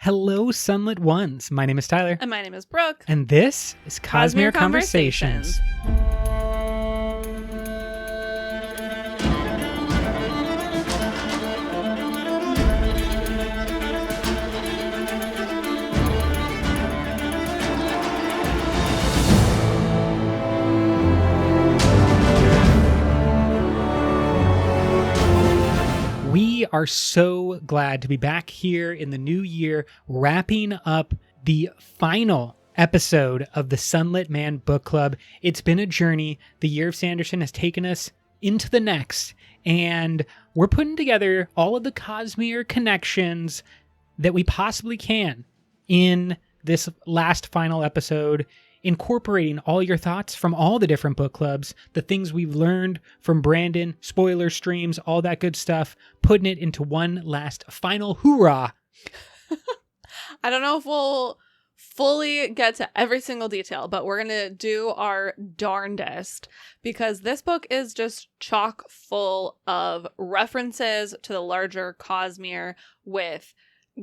Hello, Sunlit Ones. My name is Tyler. And my name is Brooke. And this is Cosmere Conversations. We are so glad to be back here in the new year, wrapping up the final episode of the Sunlit Man book club. It's been a journey. The Year of Sanderson has taken us into the next, and we're putting together all of the Cosmere connections that we possibly can in this last final episode, incorporating all your thoughts from all the different book clubs, the things we've learned from Brandon, spoiler streams, all that good stuff, putting it into one last final hoorah. I don't know if we'll fully get to every single detail, but we're going to do our darndest because this book is just chock full of references to the larger Cosmere with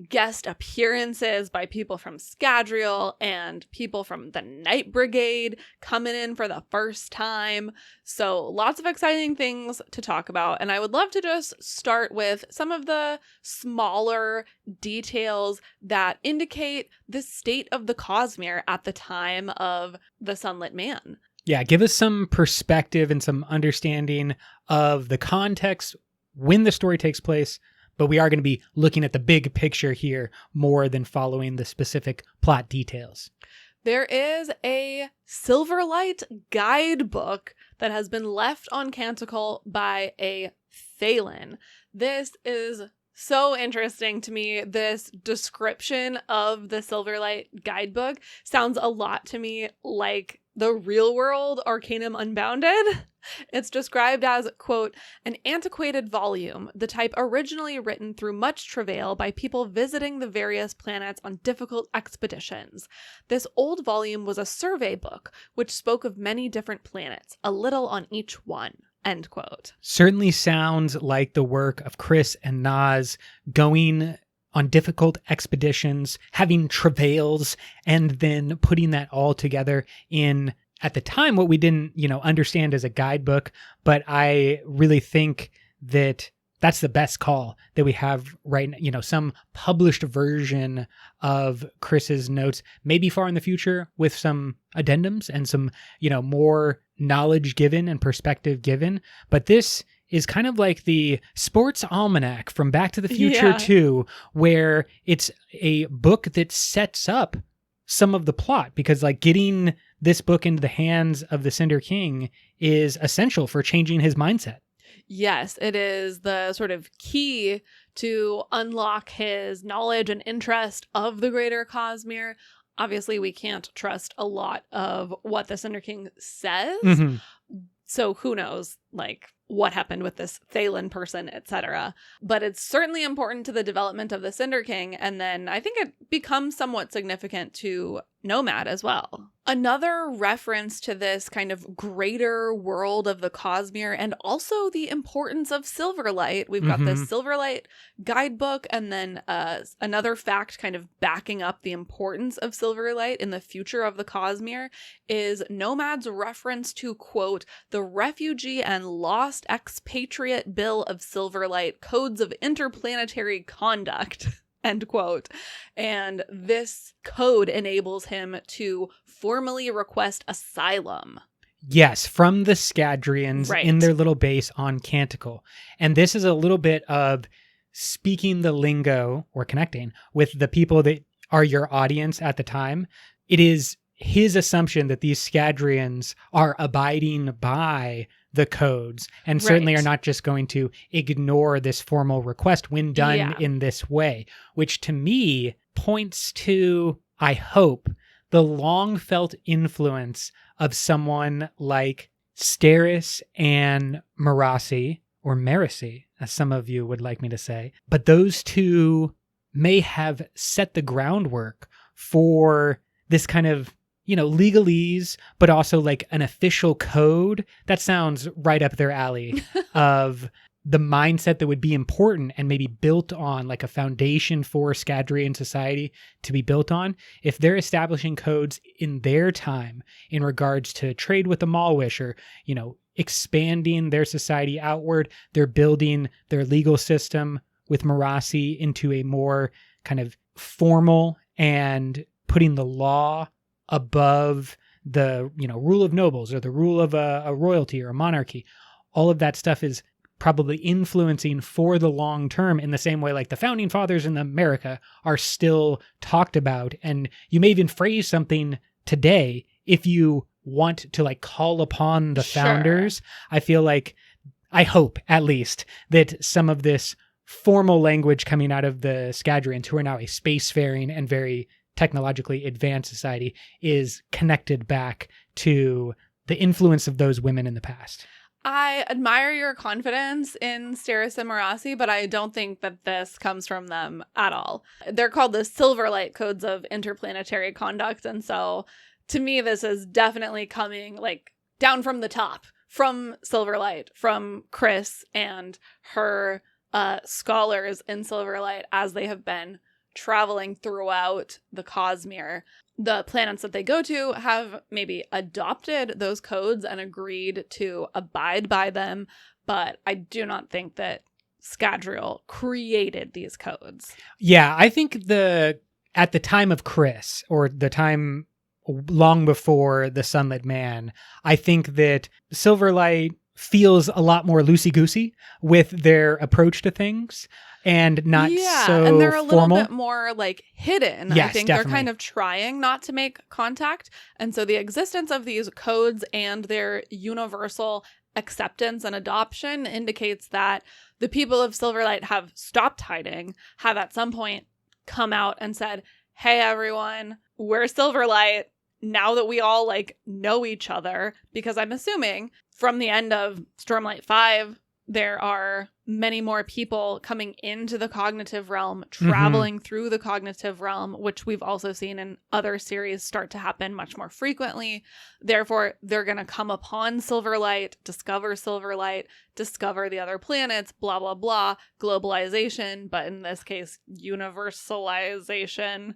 guest appearances by people from Scadrial and people from the Night Brigade coming in for the first time. So lots of exciting things to talk about. And I would love to just start with some of the smaller details that indicate the state of the Cosmere at the time of the Sunlit Man. Yeah, give us some perspective and some understanding of the context when the story takes place. But we are going to be looking at the big picture here more than following the specific plot details. There is a Silverlight guidebook that has been left on Canticle by a Thalen. This is so interesting to me. This description of the Silverlight guidebook sounds a lot to me like the real world Arcanum Unbounded. It's described as, quote, an antiquated volume, the type originally written through much travail by people visiting the various planets on difficult expeditions. This old volume was a survey book, which spoke of many different planets, a little on each one, end quote. Certainly sounds like the work of Chris and Naz going on difficult expeditions, having travails, and then putting that all together in, at the time, what we didn't, understand as a guidebook. But I really think that that's the best call that we have right now. Some published version of Chris's notes, maybe far in the future with some addendums and some, more knowledge given and perspective given. But this is kind of like the sports almanac from Back to the Future 2, where it's a book that sets up some of the plot, because getting this book into the hands of the Cinder King is essential for changing his mindset. Yes, it is the sort of key to unlock his knowledge and interest of the greater Cosmere. Obviously, we can't trust a lot of what the Cinder King says. Mm-hmm. So who knows, what happened with this Thalen person, etc. But it's certainly important to the development of the Cinder King. And then I think it becomes somewhat significant to Nomad as well. Another reference to this kind of greater world of the Cosmere and also the importance of Silverlight. We've got the Silverlight guidebook, and then another fact kind of backing up the importance of Silverlight in the future of the Cosmere is Nomad's reference to, quote, the Refugee and Lost Expatriate Bill of Silverlight Codes of Interplanetary Conduct. End quote. And this code enables him to formally request asylum. Yes, from the Scadrians in their little base on Canticle. And this is a little bit of speaking the lingo or connecting with the people that are your audience at the time. It is his assumption that these Scadrians are abiding by the codes and certainly are not just going to ignore this formal request when done in this way, which to me points to, I hope, the long felt influence of someone like Steris and Marasi, or Marasi, as some of you would like me to say. But those two may have set the groundwork for this kind of legalese, but also an official code that sounds right up their alley of the mindset that would be important and maybe built on like a foundation for Scadrian society to be built on, if they're establishing codes in their time in regards to trade with the Malwish or, expanding their society outward, they're building their legal system with Marasi into a more kind of formal and putting the law above the, rule of nobles or the rule of a royalty or a monarchy. All of that stuff is probably influencing for the long term in the same way like the founding fathers in America are still talked about. And you may even phrase something today if you want to like call upon the founders. I feel like, I hope at least, that some of this formal language coming out of the Scadrians, who are now a spacefaring and very technologically advanced society, is connected back to the influence of those women in the past. I admire your confidence in Steris and Marasi, but I don't think that this comes from them at all. They're called the Silverlight Codes of Interplanetary Conduct, and so to me this is definitely coming like down from the top, from Silverlight, from Chris and her scholars in Silverlight as they have been traveling throughout the Cosmere. The planets that they go to have maybe adopted those codes and agreed to abide by them, but I do not think that Scadrial created these codes. Yeah, I think at the time of Chris, or the time long before the Sunlit Man, I think that Silverlight feels a lot more loosey-goosey with their approach to things and not so and they're a little formal. bit more like hidden. Yes, I think definitely. They're kind of trying not to make contact. And so the existence of these codes and their universal acceptance and adoption indicates that the people of Silverlight have stopped hiding, have at some point come out and said, hey, everyone, we're Silverlight. Now that we all like know each other, because I'm assuming from the end of Stormlight 5, there are many more people coming into the cognitive realm, traveling through the cognitive realm, which we've also seen in other series start to happen much more frequently. Therefore, they're going to come upon Silverlight, discover the other planets, blah, blah, blah, globalization, but in this case, universalization.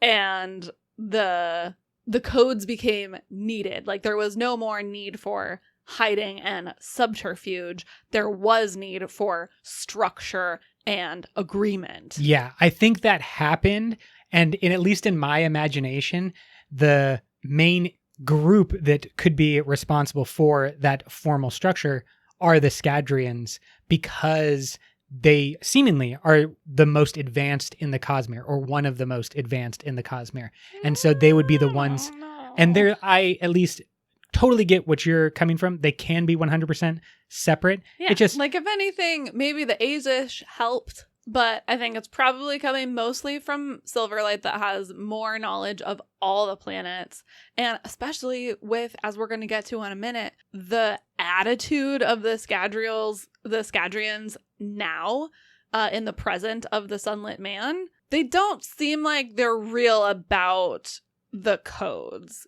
And the codes became needed. Like there was no more need for hiding and subterfuge. There was need for structure and agreement. Yeah, I think that happened. And at least in my imagination, the main group that could be responsible for that formal structure are the Scadrians, because they seemingly are the most advanced in the Cosmere, or one of the most advanced in the Cosmere. And so they would be the ones, and I at least totally get what you're coming from. They can be 100% separate. Yeah, it just, like if anything, maybe the Azish helped, but I think it's probably coming mostly from Silverlight that has more knowledge of all the planets. And especially with, as we're going to get to in a minute, the attitude of the Scadrians now in the present of the Sunlit Man, they don't seem like they're real about the codes,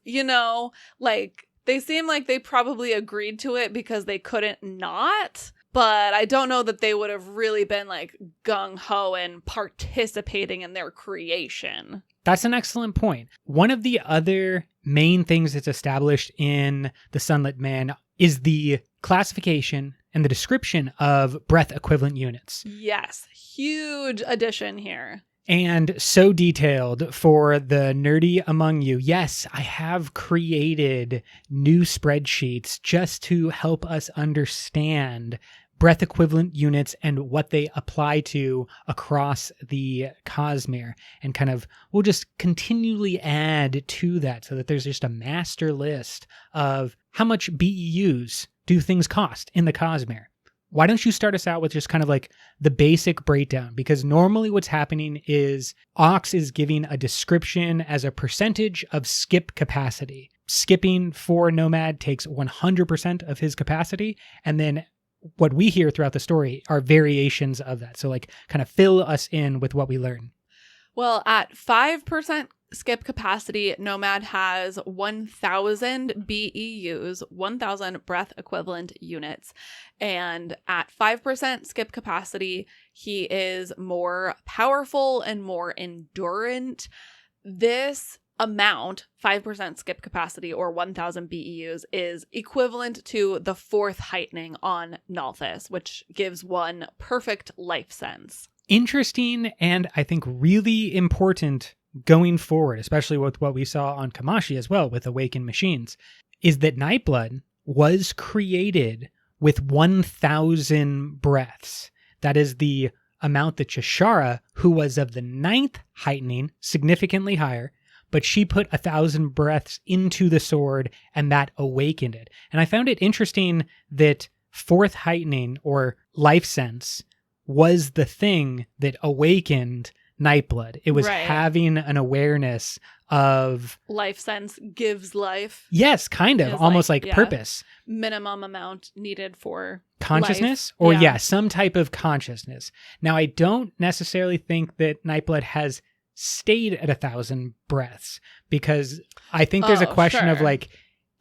like they seem like they probably agreed to it because they couldn't not, but I don't know that they would have really been like gung-ho and participating in their creation. That's an excellent point. One of the other main things that's established in the Sunlit Man is the classification and the description of breath equivalent units. Yes, huge addition here. And so detailed for the nerdy among you. Yes, I have created new spreadsheets just to help us understand breath equivalent units and what they apply to across the Cosmere. And kind of, we'll just continually add to that so that there's just a master list of how much BEUs do things cost in the Cosmere. Why don't you start us out with just kind of like the basic breakdown? Because normally what's happening is Ox is giving a description as a percentage of skip capacity. Skipping for Nomad takes 100% of his capacity. And then what we hear throughout the story are variations of that. So like kind of fill us in with what we learn. Well, at 5% skip capacity, Nomad has 1,000 BEUs, 1,000 breath equivalent units. And at 5% skip capacity, he is more powerful and more endurant. This amount, 5% skip capacity or 1,000 BEUs, is equivalent to the 4th heightening on Nalthis, which gives one perfect life sense. Interesting, and I think really important going forward, especially with what we saw on Kamashi as well with Awakened Machines, is that Nightblood was created with 1,000 breaths. That is the amount that Chishara, who was of the 9th heightening, significantly higher, but she put 1,000 breaths into the sword and that awakened it. And I found it interesting that 4th heightening or life sense was the thing that awakened Nightblood. It was having an awareness of... Life sense gives life. Yes, kind of. Almost like purpose. Minimum amount needed for consciousness? Life. Or some type of consciousness. Now, I don't necessarily think that Nightblood has stayed at 1,000 breaths, because I think there's a question of like,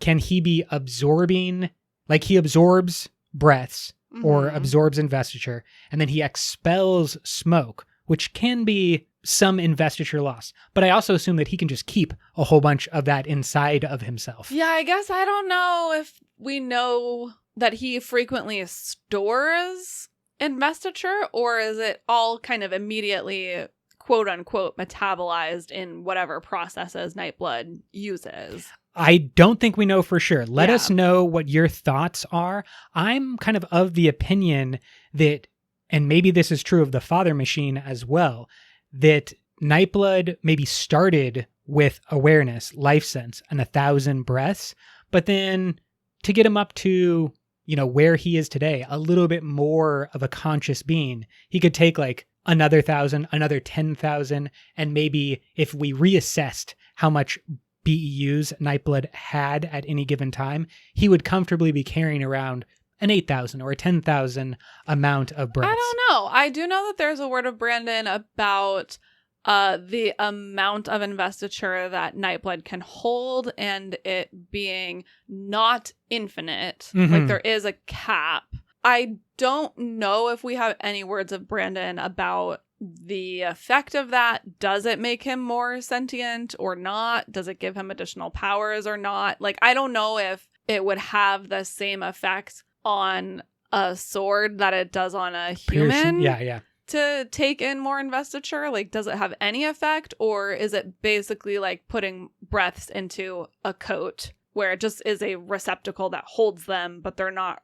can he be absorbing... Like, he absorbs breaths or absorbs investiture, and then he expels smoke, which can be some investiture loss. But I also assume that he can just keep a whole bunch of that inside of himself. Yeah, I guess I don't know if we know that he frequently stores investiture, or is it all kind of immediately, quote unquote, metabolized in whatever processes Nightblood uses? I don't think we know for sure. Let us know what your thoughts are. I'm kind of the opinion that, and maybe this is true of the Father Machine as well, that Nightblood maybe started with awareness, life sense, and 1,000 breaths, but then to get him up to, where he is today, a little bit more of a conscious being, he could take like another 1,000, another 10,000, and maybe if we reassessed how much BEUs Nightblood had at any given time, he would comfortably be carrying around an 8,000 or a 10,000 amount of breaths. I don't know. I do know that there's a word of Brandon about the amount of investiture that Nightblood can hold, and it being not infinite. Like, there is a cap. I don't know if we have any words of Brandon about the effect of that. Does it make him more sentient or not? Does it give him additional powers or not? Like, I don't know if it would have the same effect on a sword that it does on a human. Yeah. To take in more investiture. Like, does it have any effect, or is it basically like putting breaths into a coat where it just is a receptacle that holds them, but they're not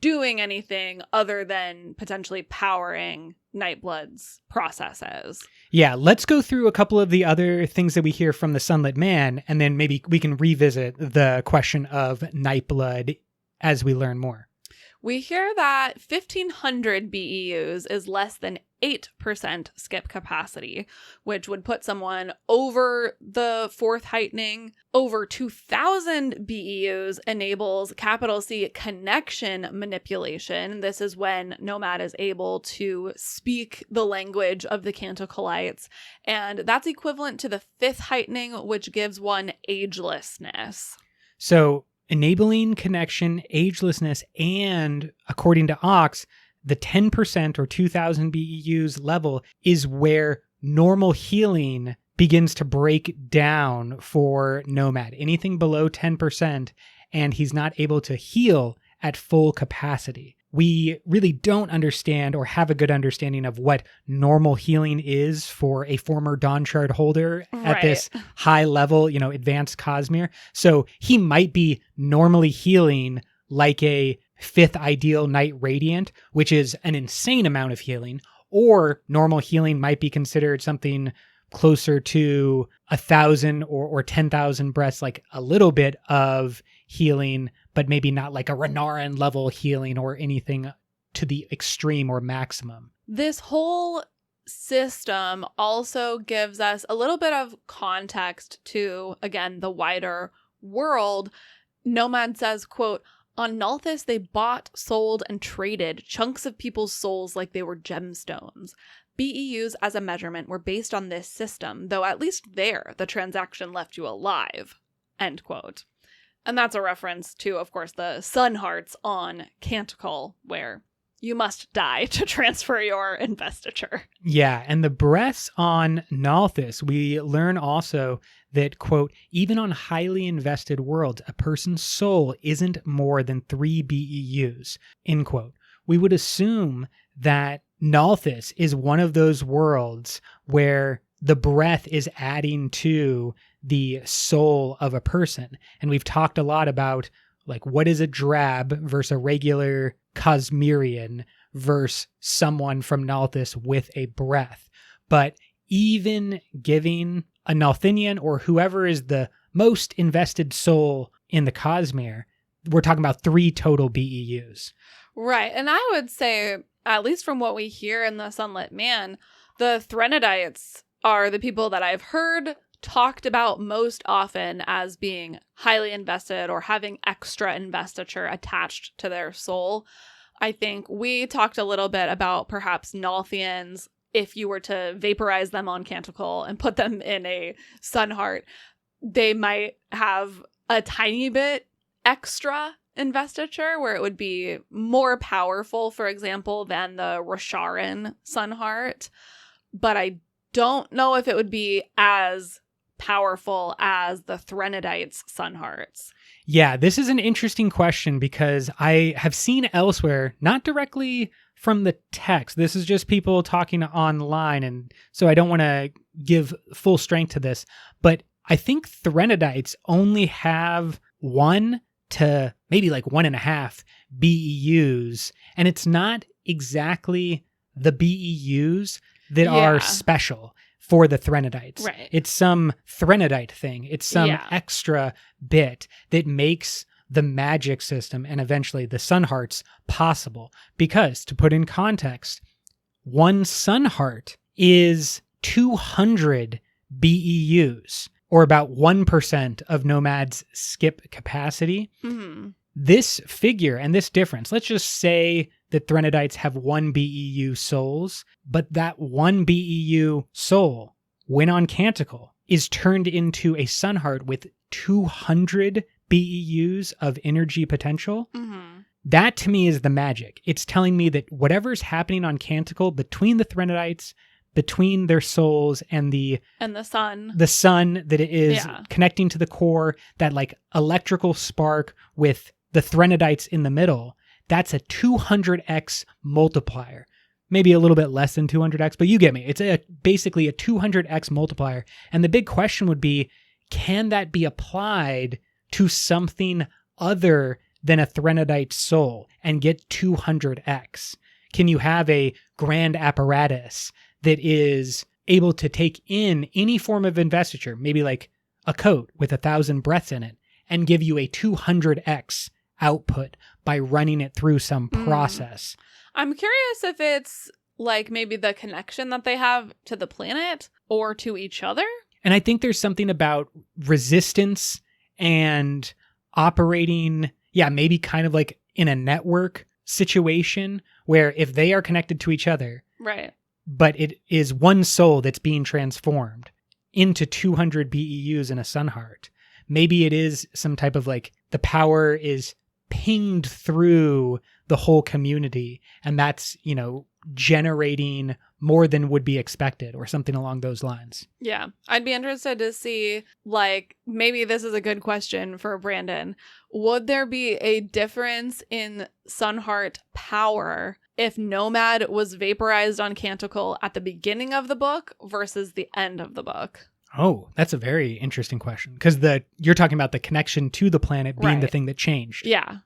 doing anything other than potentially powering Nightblood's processes? Yeah, let's go through a couple of the other things that we hear from the Sunlit Man, and then maybe we can revisit the question of Nightblood as we learn more. We hear that 1,500 BEUs is less than 8% skip capacity, which would put someone over the 4th heightening. Over 2,000 BEUs enables capital C connection manipulation. This is when Nomad is able to speak the language of the Canticleites, and that's equivalent to the 5th heightening, which gives one agelessness. So enabling connection, agelessness, and according to Ox, the 10% or 2,000 BEUs level is where normal healing begins to break down for Nomad. Anything below 10%, and he's not able to heal at full capacity. We really don't understand or have a good understanding of what normal healing is for a former Dawn Shard holder at this high level, advanced Cosmere. So he might be normally healing like a 5th ideal Night Radiant, which is an insane amount of healing, or normal healing might be considered something closer to 1,000 or 10,000 breaths, like a little bit of healing, but maybe not like a Renarin level healing or anything to the extreme or maximum. This whole system also gives us a little bit of context to, again, the wider world. Nomad says, quote, "On Nalthis, they bought, sold, and traded chunks of people's souls like they were gemstones. BEUs as a measurement were based on this system, though at least there, the transaction left you alive. End quote. And that's a reference to, of course, the sun hearts on Canticle, where you must die to transfer your investiture. Yeah, and the breaths on Nalthis, we learn also that, quote, even on highly invested worlds, a person's soul isn't more than 3 BEUs, end quote. We would assume that Nalthis is one of those worlds where the breath is adding to the soul of a person. And we've talked a lot about, like, what is a drab versus a regular Cosmerian versus someone from Nalthis with a breath. But even giving a Nalthinian or whoever is the most invested soul in the Cosmere, we're talking about 3 total BEUs. Right. And I would say, at least from what we hear in the Sunlit Man, the Threnodites are the people that I've heard talked about most often as being highly invested or having extra investiture attached to their soul. I think we talked a little bit about perhaps Nalthians, if you were to vaporize them on Canticle and put them in a sun heart, they might have a tiny bit extra investiture where it would be more powerful, for example, than the Rasharan sun heart. But I don't know if it would be as powerful as the Threnodites' sun hearts. Yeah, this is an interesting question because I have seen elsewhere, not directly from the text. This is just people talking online, and so I don't want to give full strength to this, but I think Threnodites only have 1 to maybe like 1.5 BEUs, and it's not exactly the BEUs that are special for the Threnodites. Right. It's some Threnodite thing. It's some extra bit that makes the magic system and eventually the Sun Hearts possible. Because, to put in context, 1 Sun Heart is 200 BEUs, or about 1% of Nomad's skip capacity. Mm-hmm. This figure and this difference, let's just say that Threnodites have 1 BEU souls, but that 1 BEU soul, when on Canticle, is turned into a Sun Heart with 200 BEUs of energy potential. Mm-hmm. That to me is the magic. It's telling me that whatever's happening on Canticle between the Threnodites, between their souls and the sun that it is connecting to the core, that like electrical spark with the Threnodites in the middle, that's a 200x multiplier. Maybe a little bit less than 200x, but you get me. It's basically a 200x multiplier. And the big question would be, can that be applied to something other than a Threnodite soul and get 200x? Can you have a grand apparatus that is able to take in any form of investiture, maybe like a coat with 1,000 breaths in it, and give you a 200x output by running it through some process? I'm curious if it's like maybe the connection that they have to the planet or to each other. And I think there's something about resistance and operating, maybe kind of like in a network situation where if they are connected to each other, right, but it is 1 soul that's being transformed into 200 BEUs in a Sun Heart, maybe it is some type of like the power is pinged through the whole community, and that's, generating more than would be expected or something along those lines. Yeah. I'd be interested to see, like, maybe this is a good question for Brandon. Would there be a difference in Sun Heart power if Nomad was vaporized on Canticle at the beginning of the book versus the end of the book? Oh, that's a very interesting question, because you're talking about the connection to the planet being the thing that changed. Yeah.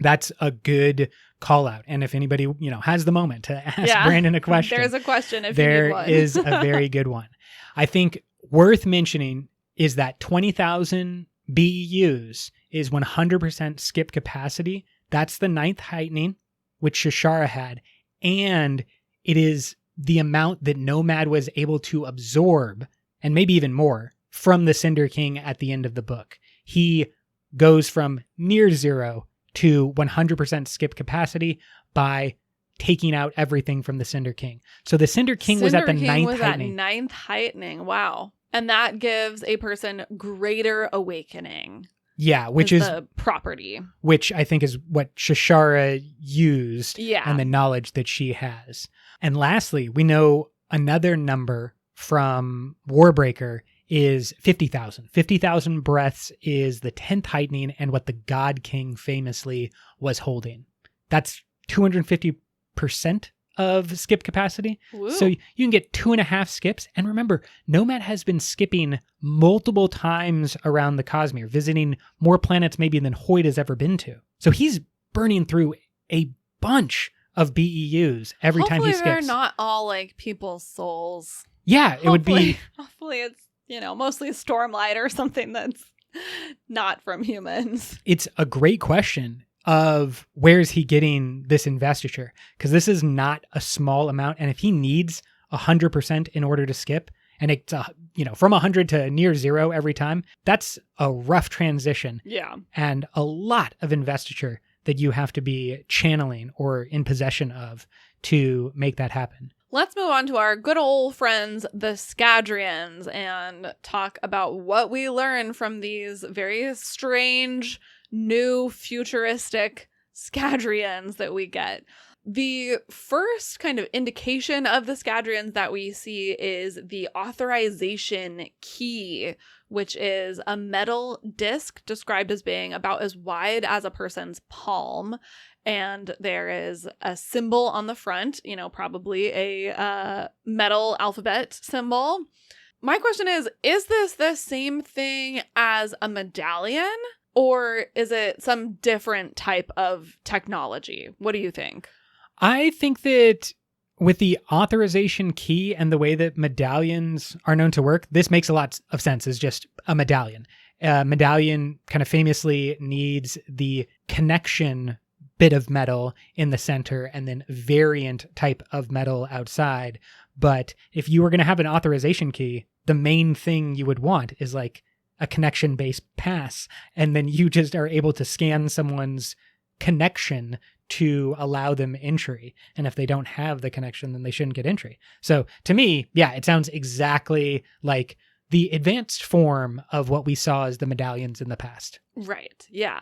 That's a good call out. And if anybody, has the moment to ask Brandon a question. There's a question if you need one. There is a very good one. I think worth mentioning is that 20,000 BEUs is 100% skip capacity. That's the 9th heightening, which Shashara had. And it is the amount that Nomad was able to absorb, and maybe even more, from the Cinder King at the end of the book. He goes from near 0 to 100% skip capacity by taking out everything from the Cinder King. So the Cinder King was at the ninth heightening. Ninth heightening. Wow. And that gives a person greater awakening. Yeah, which is the property. Which I think is what Shashara used and the knowledge that she has. And lastly, we know another number from Warbreaker is 50,000. 50,000 breaths is the 10th heightening and what the God King famously was holding. That's 250% of skip capacity. Woo. So you can get 2.5 skips. And remember, Nomad has been skipping multiple times around the Cosmere, visiting more planets maybe than Hoyd has ever been to. So he's burning through a bunch of BEUs every time he skips. Hopefully they're not all like people's souls. Yeah, it would be. Hopefully it's, mostly Stormlight or something that's not from humans. It's a great question of where is he getting this investiture? Because this is not a small amount. And if he needs 100% in order to skip, and it's, from 100 to near 0 every time, that's a rough transition. Yeah. And a lot of investiture that you have to be channeling or in possession of to make that happen. Let's move on to our good old friends, the Scadrians, and talk about what we learn from these very strange, new, futuristic Scadrians that we get. The first kind of indication of the Scadrians that we see is the authorization key, which is a metal disc described as being about as wide as a person's palm. And there is a symbol on the front, probably a metal alphabet symbol. My question is this the same thing as a medallion? Or is it some different type of technology? What do you think? I think that with the authorization key and the way that medallions are known to work, this makes a lot of sense as just a medallion. A medallion kind of famously needs the connection bit of metal in the center and then variant type of metal outside. But if you were going to have an authorization key, the main thing you would want is like a connection-based pass. And then you just are able to scan someone's connection to allow them entry. And if they don't have the connection, then they shouldn't get entry. So to me, yeah, it sounds exactly like the advanced form of what we saw as the medallions in the past. Right, yeah.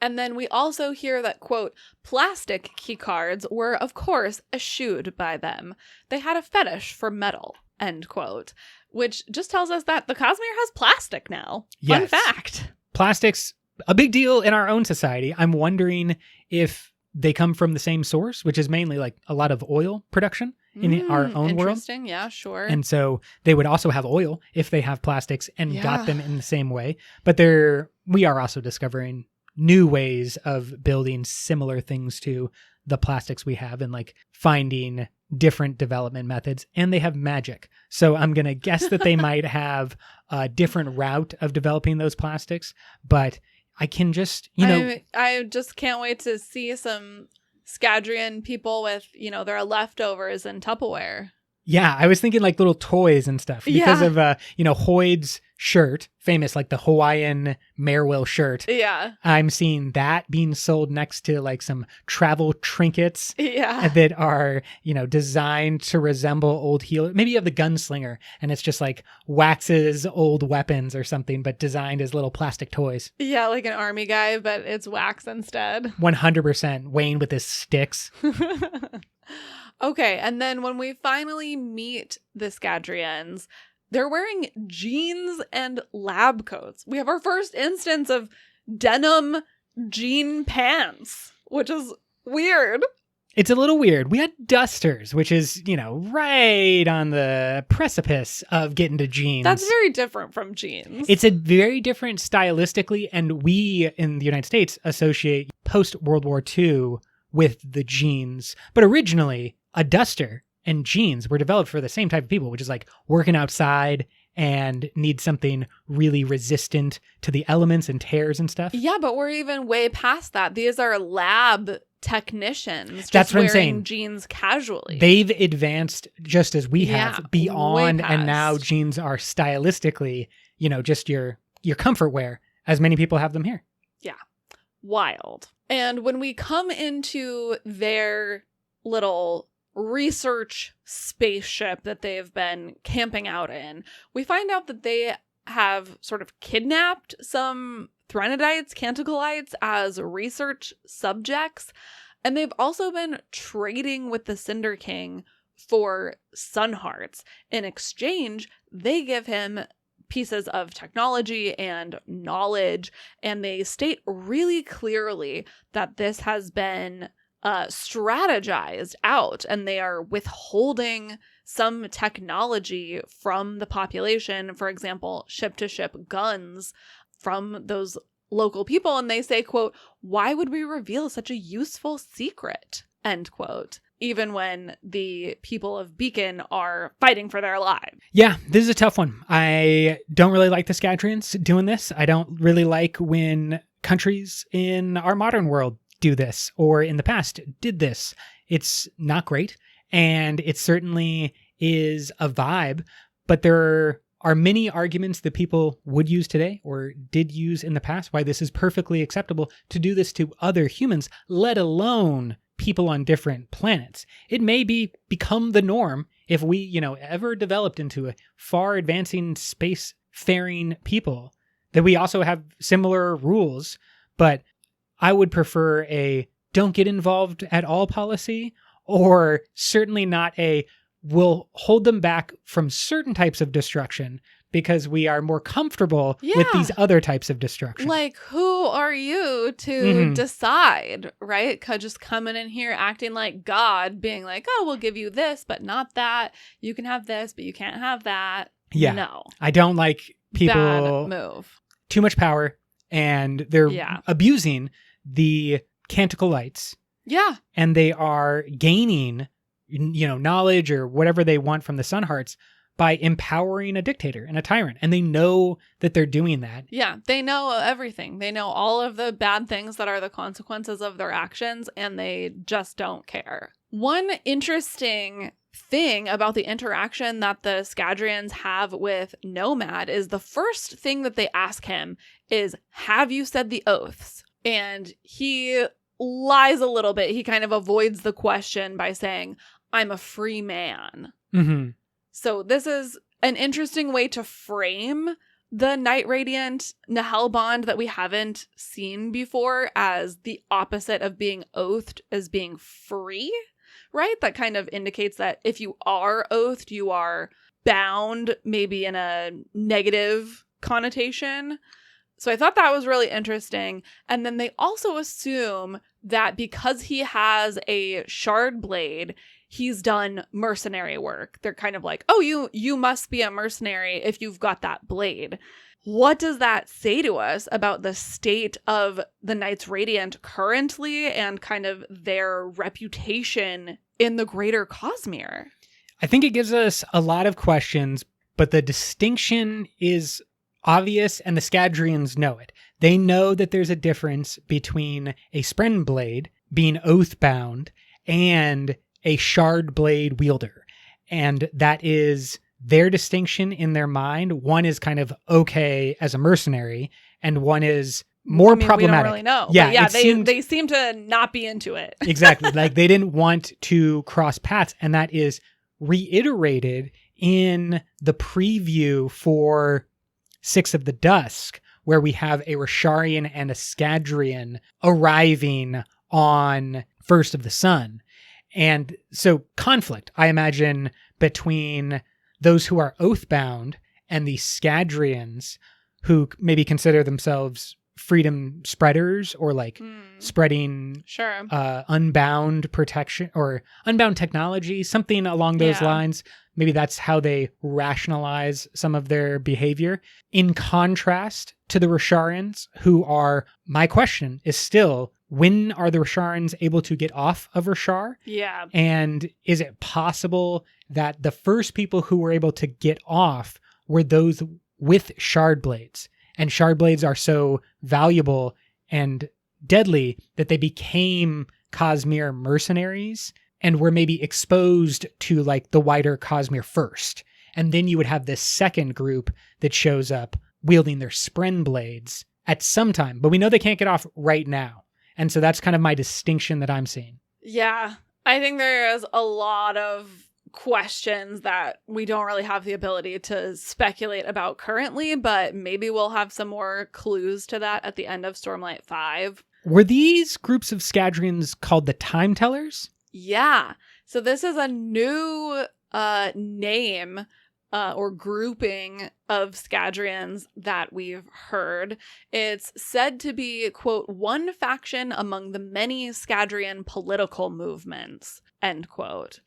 And then we also hear that, quote, plastic keycards were, of course, eschewed by them. They had a fetish for metal, end quote. Which just tells us that the Cosmere has plastic now. Yes. Fun fact. Plastic's a big deal in our own society. I'm wondering if they come from the same source, which is mainly like a lot of oil production in our own world. Interesting, yeah, sure. And so they would also have oil if they have plastics and got them in the same way. But we are also discovering new ways of building similar things to the plastics we have and like finding different development methods, and they have magic. So I'm going to guess that they might have a different route of developing those plastics, but I can just, I just can't wait to see some Scadrian people with, their leftovers in Tupperware. Yeah, I was thinking like little toys and stuff because of, Hoyd's shirt, famous, like the Hawaiian Merewell shirt. Yeah. I'm seeing that being sold next to like some travel trinkets that are, designed to resemble old healers. Maybe you have the gunslinger and it's just like waxes old weapons or something, but designed as little plastic toys. Yeah, like an army guy, but it's wax instead. 100%. Wayne with his sticks. Okay, and then when we finally meet the Scadrians, they're wearing jeans and lab coats. We have our first instance of denim jean pants, which is weird. It's a little weird. We had dusters, which is, right on the precipice of getting to jeans. That's very different from jeans. It's a very different stylistically, and we in the United States associate post-World War II with the jeans. But originally, a duster and jeans were developed for the same type of people, which is like working outside and need something really resistant to the elements and tears and stuff. Yeah, but we're even way past that. These are lab technicians. That's what I'm wearing saying. Jeans casually. They've advanced just as we have beyond, way and now past. jeans are stylistically, just your comfort wear, as many people have them here. Yeah. Wild. And when we come into their little research spaceship that they've been camping out in, we find out that they have sort of kidnapped some Threnodites, Canticleites as research subjects, and they've also been trading with the Cinder King for Sun Hearts. In exchange, they give him pieces of technology and knowledge, and they state really clearly that this has been strategized out, and they are withholding some technology from the population, for example, ship-to-ship guns from those local people, and they say, quote, "Why would we reveal such a useful secret?" End quote. Even when the people of Beacon are fighting for their lives. Yeah, this is a tough one. I don't really like the Scadrians doing this. I don't really like when countries in our modern world do this, or in the past did this. It's not great, and it certainly is a vibe, but there are many arguments that people would use today or did use in the past why this is perfectly acceptable to do this to other humans, let alone people on different planets. It may become the norm if we, ever developed into a far advancing space-faring people, that we also have similar rules, but I would prefer a don't get involved at all policy, or certainly not a we'll hold them back from certain types of destruction because we are more comfortable with these other types of destruction. Like, who are you to decide, right? Just coming in here acting like God, being like, oh, we'll give you this, but not that. You can have this, but you can't have that. Yeah. No. I don't like people. Bad move. Too much power, and they're abusing the Canticleites. Yeah. And they are gaining, knowledge or whatever they want from the Sun Hearts by empowering a dictator and a tyrant. And they know that they're doing that. Yeah, they know everything. They know all of the bad things that are the consequences of their actions, and they just don't care. One interesting thing about the interaction that the Scadrians have with Nomad is the first thing that they ask him is, have you said the oaths? And he lies a little bit. He kind of avoids the question by saying, I'm a free man. Mm-hmm. So this is an interesting way to frame the Night Radiant Nahel bond that we haven't seen before as the opposite of being oathed as being free, right? That kind of indicates that if you are oathed, you are bound, maybe in a negative connotation. So I thought that was really interesting. And then they also assume that because he has a shard blade, he's done mercenary work. They're kind of like, oh, you must be a mercenary if you've got that blade. What does that say to us about the state of the Knights Radiant currently and kind of their reputation in the greater Cosmere? I think it gives us a lot of questions, but the distinction is obvious, and the Scadrians know it. They know that there's a difference between a Spren blade being oath-bound and a shard blade wielder. And that is their distinction in their mind. One is kind of okay as a mercenary, and one is more problematic. We don't really know. Yeah, but yeah, they seem to not be into it. Exactly. Like they didn't want to cross paths, and that is reiterated in the preview for Six of the Dusk, where we have a Rasharian and a Scadrian arriving on First of the Sun. And so conflict, I imagine, between those who are oath-bound and the Scadrians who maybe consider themselves freedom spreaders or like spreading unbound protection or unbound technology, something along those lines. Maybe that's how they rationalize some of their behavior. In contrast to the Rasharians, who are, my question is still, when are the Rasharians able to get off of Rashar? Yeah. And is it possible that the first people who were able to get off were those with shard blades? And shard blades are so valuable and deadly that they became Cosmere mercenaries and were maybe exposed to like the wider Cosmere first. And then you would have this second group that shows up wielding their Spren blades at some time. But we know they can't get off right now. And so that's kind of my distinction that I'm seeing. Yeah. I think there is a lot of questions that we don't really have the ability to speculate about currently, but maybe we'll have some more clues to that at the end of Stormlight 5. Were these groups of Scadrians called the Time Tellers? Yeah. So this is a new name or grouping of Scadrians that we've heard. It's said to be, quote, one faction among the many Scadrian political movements, end quote.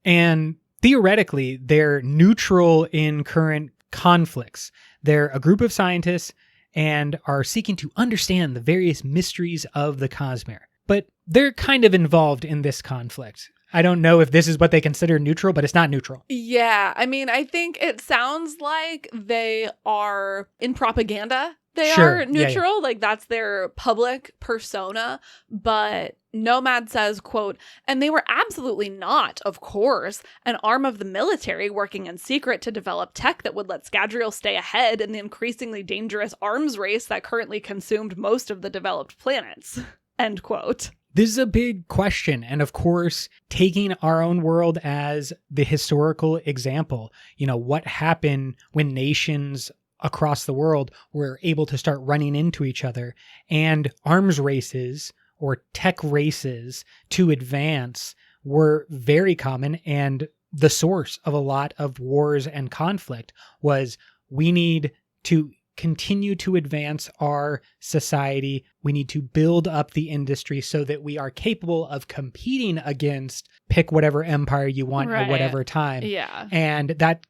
And theoretically, they're neutral in current conflicts. They're a group of scientists and are seeking to understand the various mysteries of the Cosmere. But they're kind of involved in this conflict. I don't know if this is what they consider neutral, but it's not neutral. Yeah, I mean, I think it sounds like they are in propaganda. They are neutral, yeah. Like that's their public persona. But Nomad says, quote, and they were absolutely not, of course, an arm of the military working in secret to develop tech that would let Scadrial stay ahead in the increasingly dangerous arms race that currently consumed most of the developed planets, end quote. This is a big question. And of course, taking our own world as the historical example, what happened when nations across the world were able to start running into each other, and arms races or tech races to advance were very common. And the source of a lot of wars and conflict was we need to continue to advance our society. We need to build up the industry so that we are capable of competing against, pick whatever empire you want at whatever time. Yeah. And that,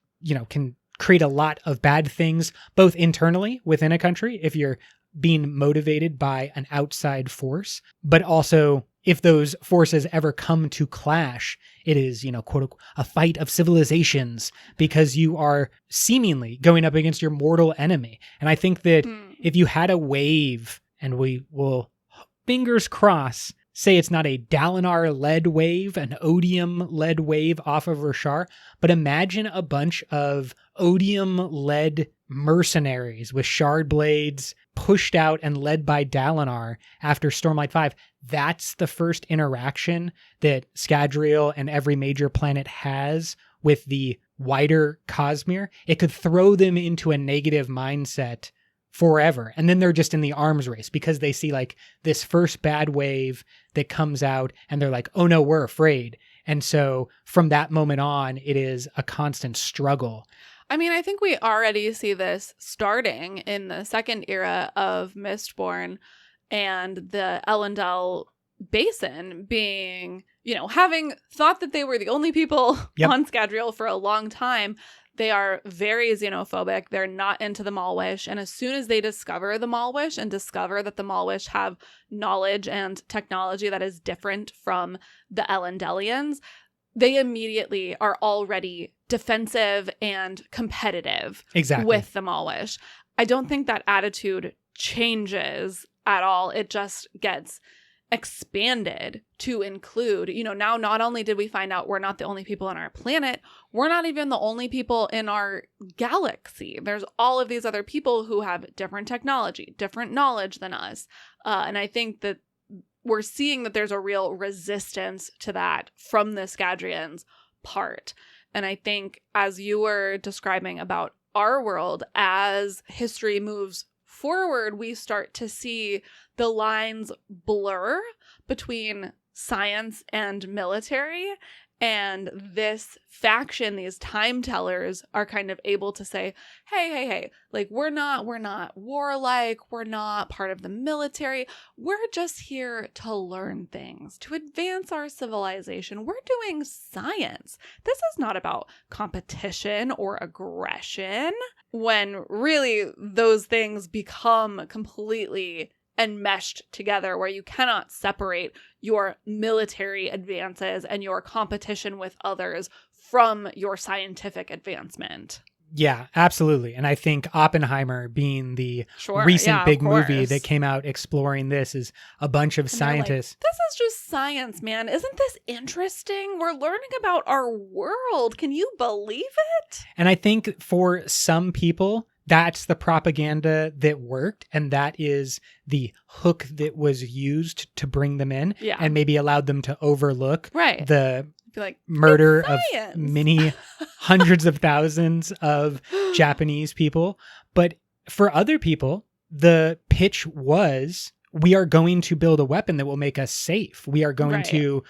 can create a lot of bad things, both internally within a country, if you're being motivated by an outside force, but also if those forces ever come to clash, it is, quote unquote, a fight of civilizations because you are seemingly going up against your mortal enemy. And I think that if you had a wave, and we will, fingers crossed, say it's not a Dalinar-led wave, an Odium-led wave off of Roshar, but imagine a bunch of Odium-led mercenaries with shard blades pushed out and led by Dalinar after Stormlight 5. That's the first interaction that Scadrial and every major planet has with the wider Cosmere. It could throw them into a negative mindset forever. And then they're just in the arms race because they see like this first bad wave that comes out and they're like, oh no, we're afraid. And so from that moment on, it is a constant struggle. I mean, I think we already see this starting in the second era of Mistborn and the Elendel Basin being, having thought that they were the only people on Scadrial for a long time. They are very xenophobic. They're not into the Malwish. And as soon as they discover the Malwish and discover that the Malwish have knowledge and technology that is different from the Elendelians, they immediately are already defensive and competitive with the Malwish. I don't think that attitude changes at all. It just gets expanded to include, now not only did we find out we're not the only people on our planet, we're not even the only people in our galaxy. There's all of these other people who have different technology, different knowledge than us. And I think that we're seeing that there's a real resistance to that from the Scadrians' part. And I think as you were describing about our world, as history moves forward, we start to see the lines blur between science and military. And this faction, these time tellers, are kind of able to say, hey, like we're not warlike, we're not part of the military. We're just here to learn things, to advance our civilization. We're doing science. This is not about competition or aggression. When really those things become completely enmeshed together, where you cannot separate your military advances and your competition with others from your scientific advancement. Yeah, absolutely. And I think Oppenheimer being the recent big movie that came out exploring this is a bunch of scientists. Like, this is just science, man. Isn't this interesting? We're learning about our world. Can you believe it? And I think for some people, that's the propaganda that worked, and that is the hook that was used to bring them in, Yeah. and maybe allowed them to overlook Right. the Be like, murder "It's of science." many hundreds of thousands of Japanese people. But for other people, the pitch was, we are going to build a weapon that will make us safe. We are going Right. to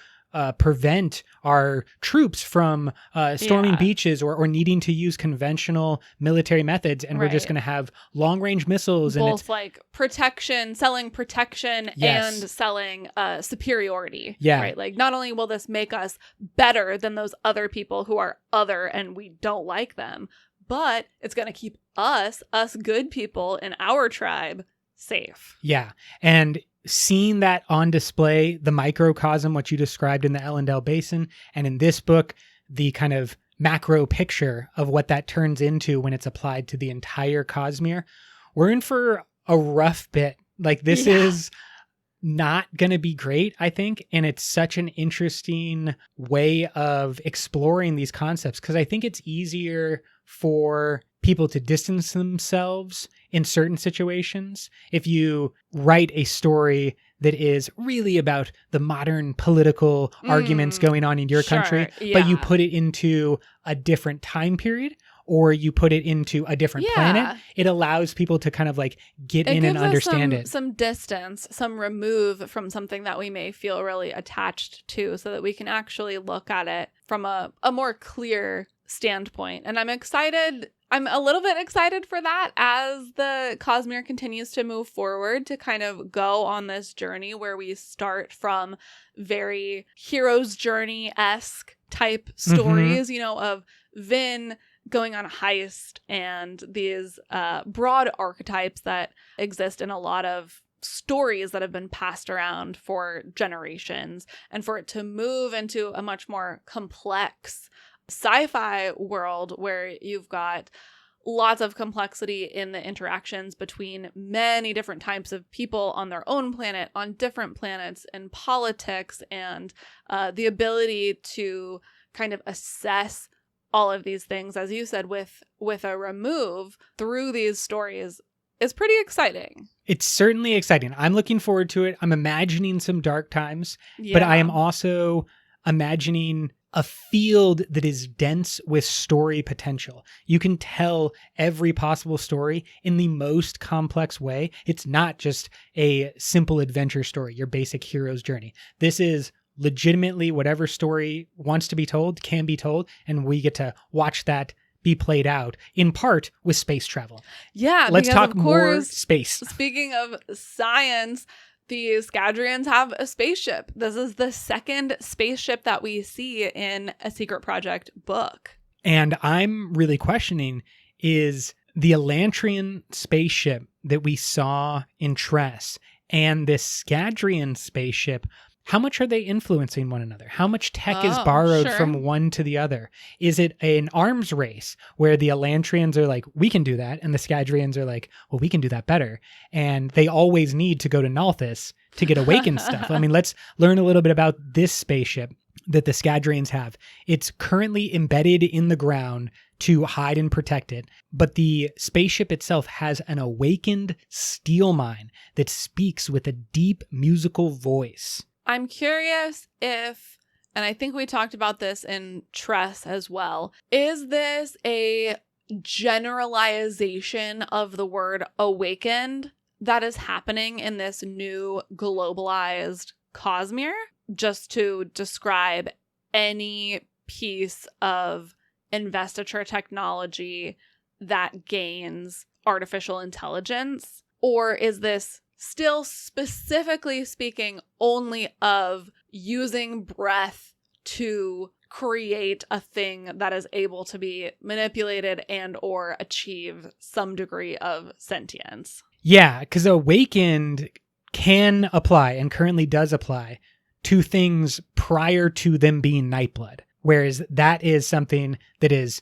prevent our troops from storming Yeah. beaches or needing to use conventional military methods. And we're just Right. going to have long-range missiles. And Both like protection, selling protection, Yes. and selling superiority. Yeah. Right. Like, not only will this make us better than those other people who are other and we don't like them, but it's going to keep us good people in our tribe, safe. Yeah. And seeing that on display, the microcosm, what you described in the Ellendale Basin, and in this book, the kind of macro picture of what that turns into when it's applied to the entire Cosmere, we're in for a rough bit. Like, this is not going to be great, I think. And it's such an interesting way of exploring these concepts, because I think it's easier for people to distance themselves in certain situations if you write a story that is really about the modern political arguments going on in your country, but you put it into a different time period, or you put it into a different planet. It allows people to kind of like get in and understand it. Some distance, some remove from something that we may feel really attached to, so that we can actually look at it from a more clear standpoint. And I'm excited. I'm a little bit excited for that as the Cosmere continues to move forward, to kind of go on this journey where we start from very hero's journey-esque type stories, you know, of Vin going on a heist and these broad archetypes that exist in a lot of stories that have been passed around for generations, and for it to move into a much more complex sci-fi world where you've got lots of complexity in the interactions between many different types of people on their own planet, on different planets, and politics, and the ability to kind of assess all of these things, as you said, with a remove through these stories, is pretty exciting. It's certainly exciting. I'm looking forward to it. I'm imagining some dark times, but I am also imagining a field that is dense with story potential. You can tell every possible story in the most complex way. It's not just a simple adventure story, your basic hero's journey. This is legitimately whatever story wants to be told can be told, and we get to watch that be played out, in part with space travel. Yeah, let's talk more course, space. Speaking of science, the Scadrians have a spaceship. This is the second spaceship that we see in a Secret Project book. And I'm really questioning, is the Elantrian spaceship that we saw in Tress and this Scadrian spaceship, how much are they influencing one another? How much tech is borrowed from one to the other? Is it an arms race where the Elantrians are like, we can do that, and the Scadrians are like, well, we can do that better, and they always need to go to Nalthis to get awakened stuff? I mean, let's learn a little bit about this spaceship that the Scadrians have. It's currently embedded in the ground to hide and protect it, but the spaceship itself has an awakened steel mine that speaks with a deep musical voice. I'm curious if, and I think we talked about this in Tress as well, is this a generalization of the word awakened that is happening in this new globalized Cosmere, just to describe any piece of investiture technology that gains artificial intelligence? Or is this still specifically speaking only of using breath to create a thing that is able to be manipulated and or achieve some degree of sentience? Yeah, because awakened can apply, and currently does apply, to things prior to them being Nightblood, whereas that is something that is,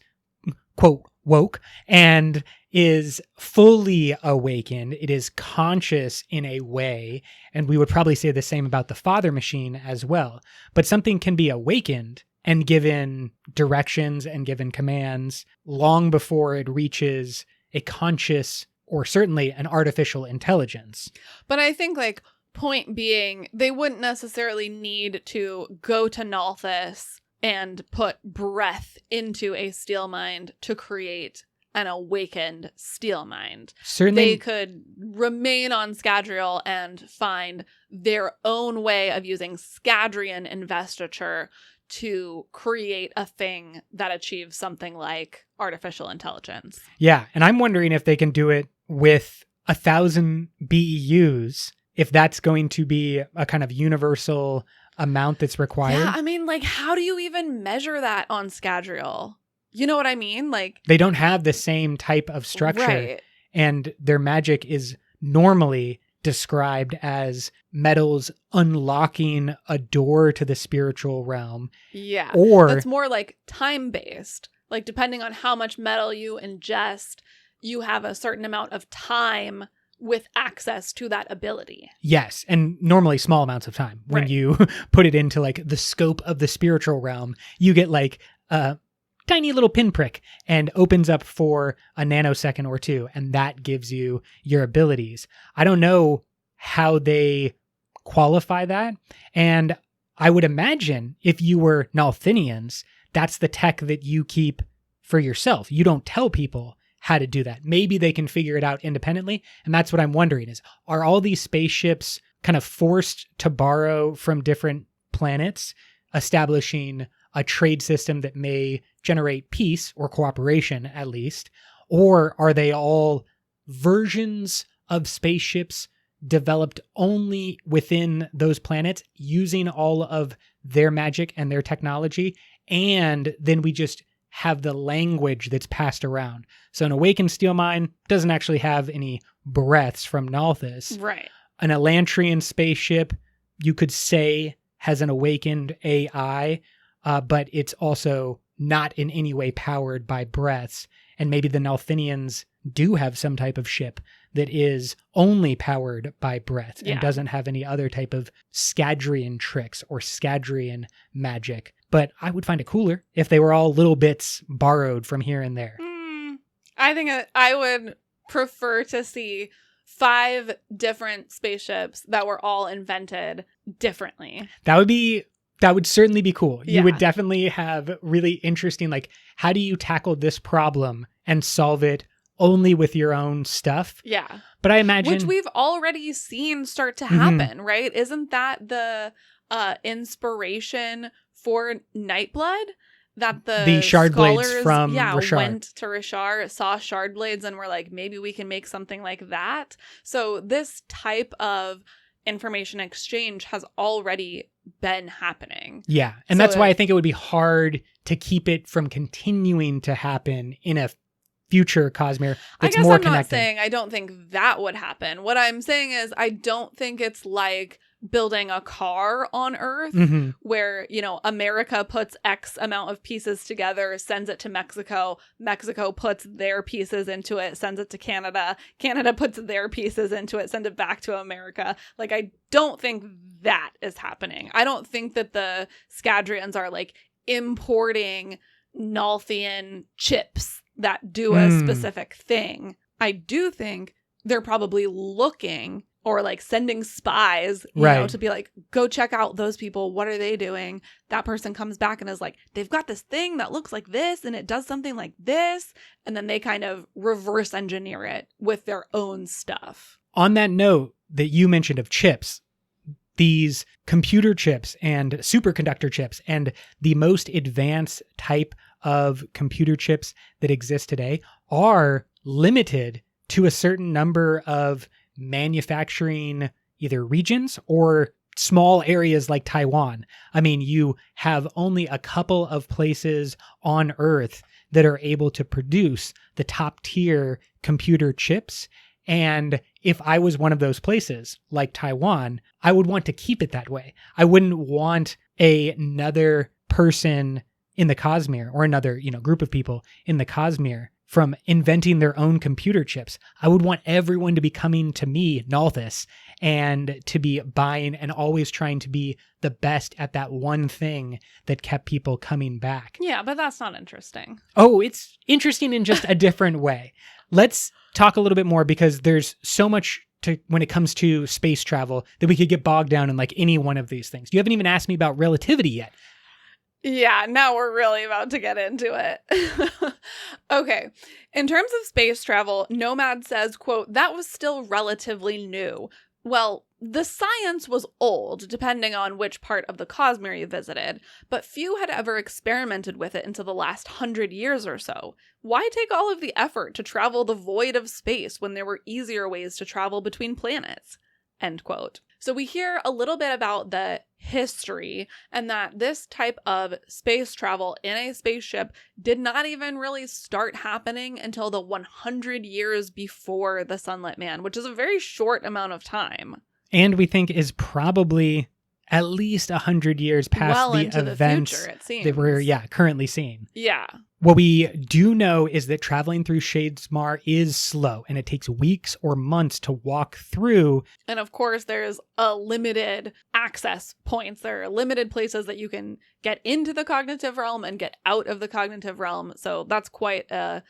quote, woke and is fully awakened. It is conscious in a way, and we would probably say the same about the Father Machine as well. But something can be awakened and given directions and given commands long before it reaches a conscious or certainly an artificial intelligence. But I think, like, point being, they wouldn't necessarily need to go to Nalthis and put breath into a steel mind to create an awakened steel mind. Certainly, they could remain on Scadrial and find their own way of using Scadrian investiture to create a thing that achieves something like artificial intelligence. Yeah, and I'm wondering if they can do it with 1,000 BEUs, if that's going to be a kind of universal amount that's required. Yeah, I mean, like, how do you even measure that on Scadrial? You know what I mean? Like, they don't have the same type of structure, right. And their magic is normally described as metals unlocking a door to the spiritual realm. Yeah. Or that's more like time-based. Like, depending on how much metal you ingest, you have a certain amount of time with access to that ability. Yes, and normally small amounts of time. When Right. you put it into like the scope of the spiritual realm, you get like a tiny little pinprick and opens up for a nanosecond or two, and that gives you your abilities. I don't know how they qualify that, and I would imagine if you were Nalthinians, that's the tech that you keep for yourself. You don't tell people how to do that. Maybe they can figure it out independently. And that's what I'm wondering is, are all these spaceships kind of forced to borrow from different planets, establishing a trade system that may generate peace or cooperation at least? Or are they all versions of spaceships developed only within those planets using all of their magic and their technology? And then we just have the language that's passed around. So an awakened steel mind doesn't actually have any breaths from Nalthis. Right. An Elantrian spaceship, you could say, has an awakened AI, but it's also not in any way powered by breaths. And maybe the Nalthinians do have some type of ship that is only powered by breath and doesn't have any other type of Scadrian tricks or Scadrian magic. But I would find it cooler if they were all little bits borrowed from here and there. I think I would prefer to see 5 different spaceships that were all invented differently. That would certainly be cool. Yeah. You would definitely have really interesting, like, how do you tackle this problem and solve it only with your own stuff? Yeah. But I imagine... Which we've already seen start to happen, right? Isn't that the inspiration for Nightblood? That the shard blades scholars, from Rashar. went to Rashar, saw shard blades, and were like, maybe we can make something like that. So this type of information exchange has already been happening. Yeah, and So that's why I think it would be hard to keep it from continuing to happen in a future Cosmere that's I guess more I'm not connected. saying I don't think that would happen. What I'm saying is I don't think it's like building a car on Earth where, you know, America puts X amount of pieces together, sends it to Mexico, Mexico puts their pieces into it, sends it to Canada, Canada puts their pieces into it, send it back to America. Like, I don't think that is happening. I don't think that the Scadrians are like importing Nalthian chips that do a specific thing. I do think they're probably looking or like sending spies, you know, to be like, go check out those people. What are they doing? That person comes back and is like, they've got this thing that looks like this and it does something like this. And then they kind of reverse engineer it with their own stuff. On that note that you mentioned of chips, these computer chips and superconductor chips and the most advanced type of computer chips that exist today are limited to a certain number of manufacturing either regions or small areas like Taiwan. I mean, you have only a couple of places on Earth that are able to produce the top tier computer chips. And if I was one of those places like Taiwan, I would want to keep it that way. I wouldn't want another person in the Cosmere or another, you know, group of people in the Cosmere from inventing their own computer chips. I would want everyone to be coming to me, Nalthis, and to be buying and always trying to be the best at that one thing that kept people coming back. Yeah, but that's not interesting. Oh, it's interesting in just a different way. let's talk a little bit more, because there's so much to when it comes to space travel that we could get bogged down in like any one of these things. You haven't even asked me about relativity yet. Yeah, now we're really about to get into it. Okay. In terms of space travel, Nomad says, quote, that was still relatively new. Well, the science was old, depending on which part of the Cosmere you visited, but few had ever experimented with it until the last 100 years or so. Why take all of the effort to travel the void of space when there were easier ways to travel between planets? End quote. So we hear a little bit about the history, and that this type of space travel in a spaceship did not even really start happening until the 100 years before the Sunlit Man, which is a very short amount of time. And we think is probably at least 100 years past well the into events the future, it seems. that we're currently seeing. Yeah. What we do know is that traveling through Shadesmar is slow, and it takes weeks or months to walk through. And of course, there's a limited access points. There are limited places that you can get into the cognitive realm and get out of the cognitive realm. So that's quite a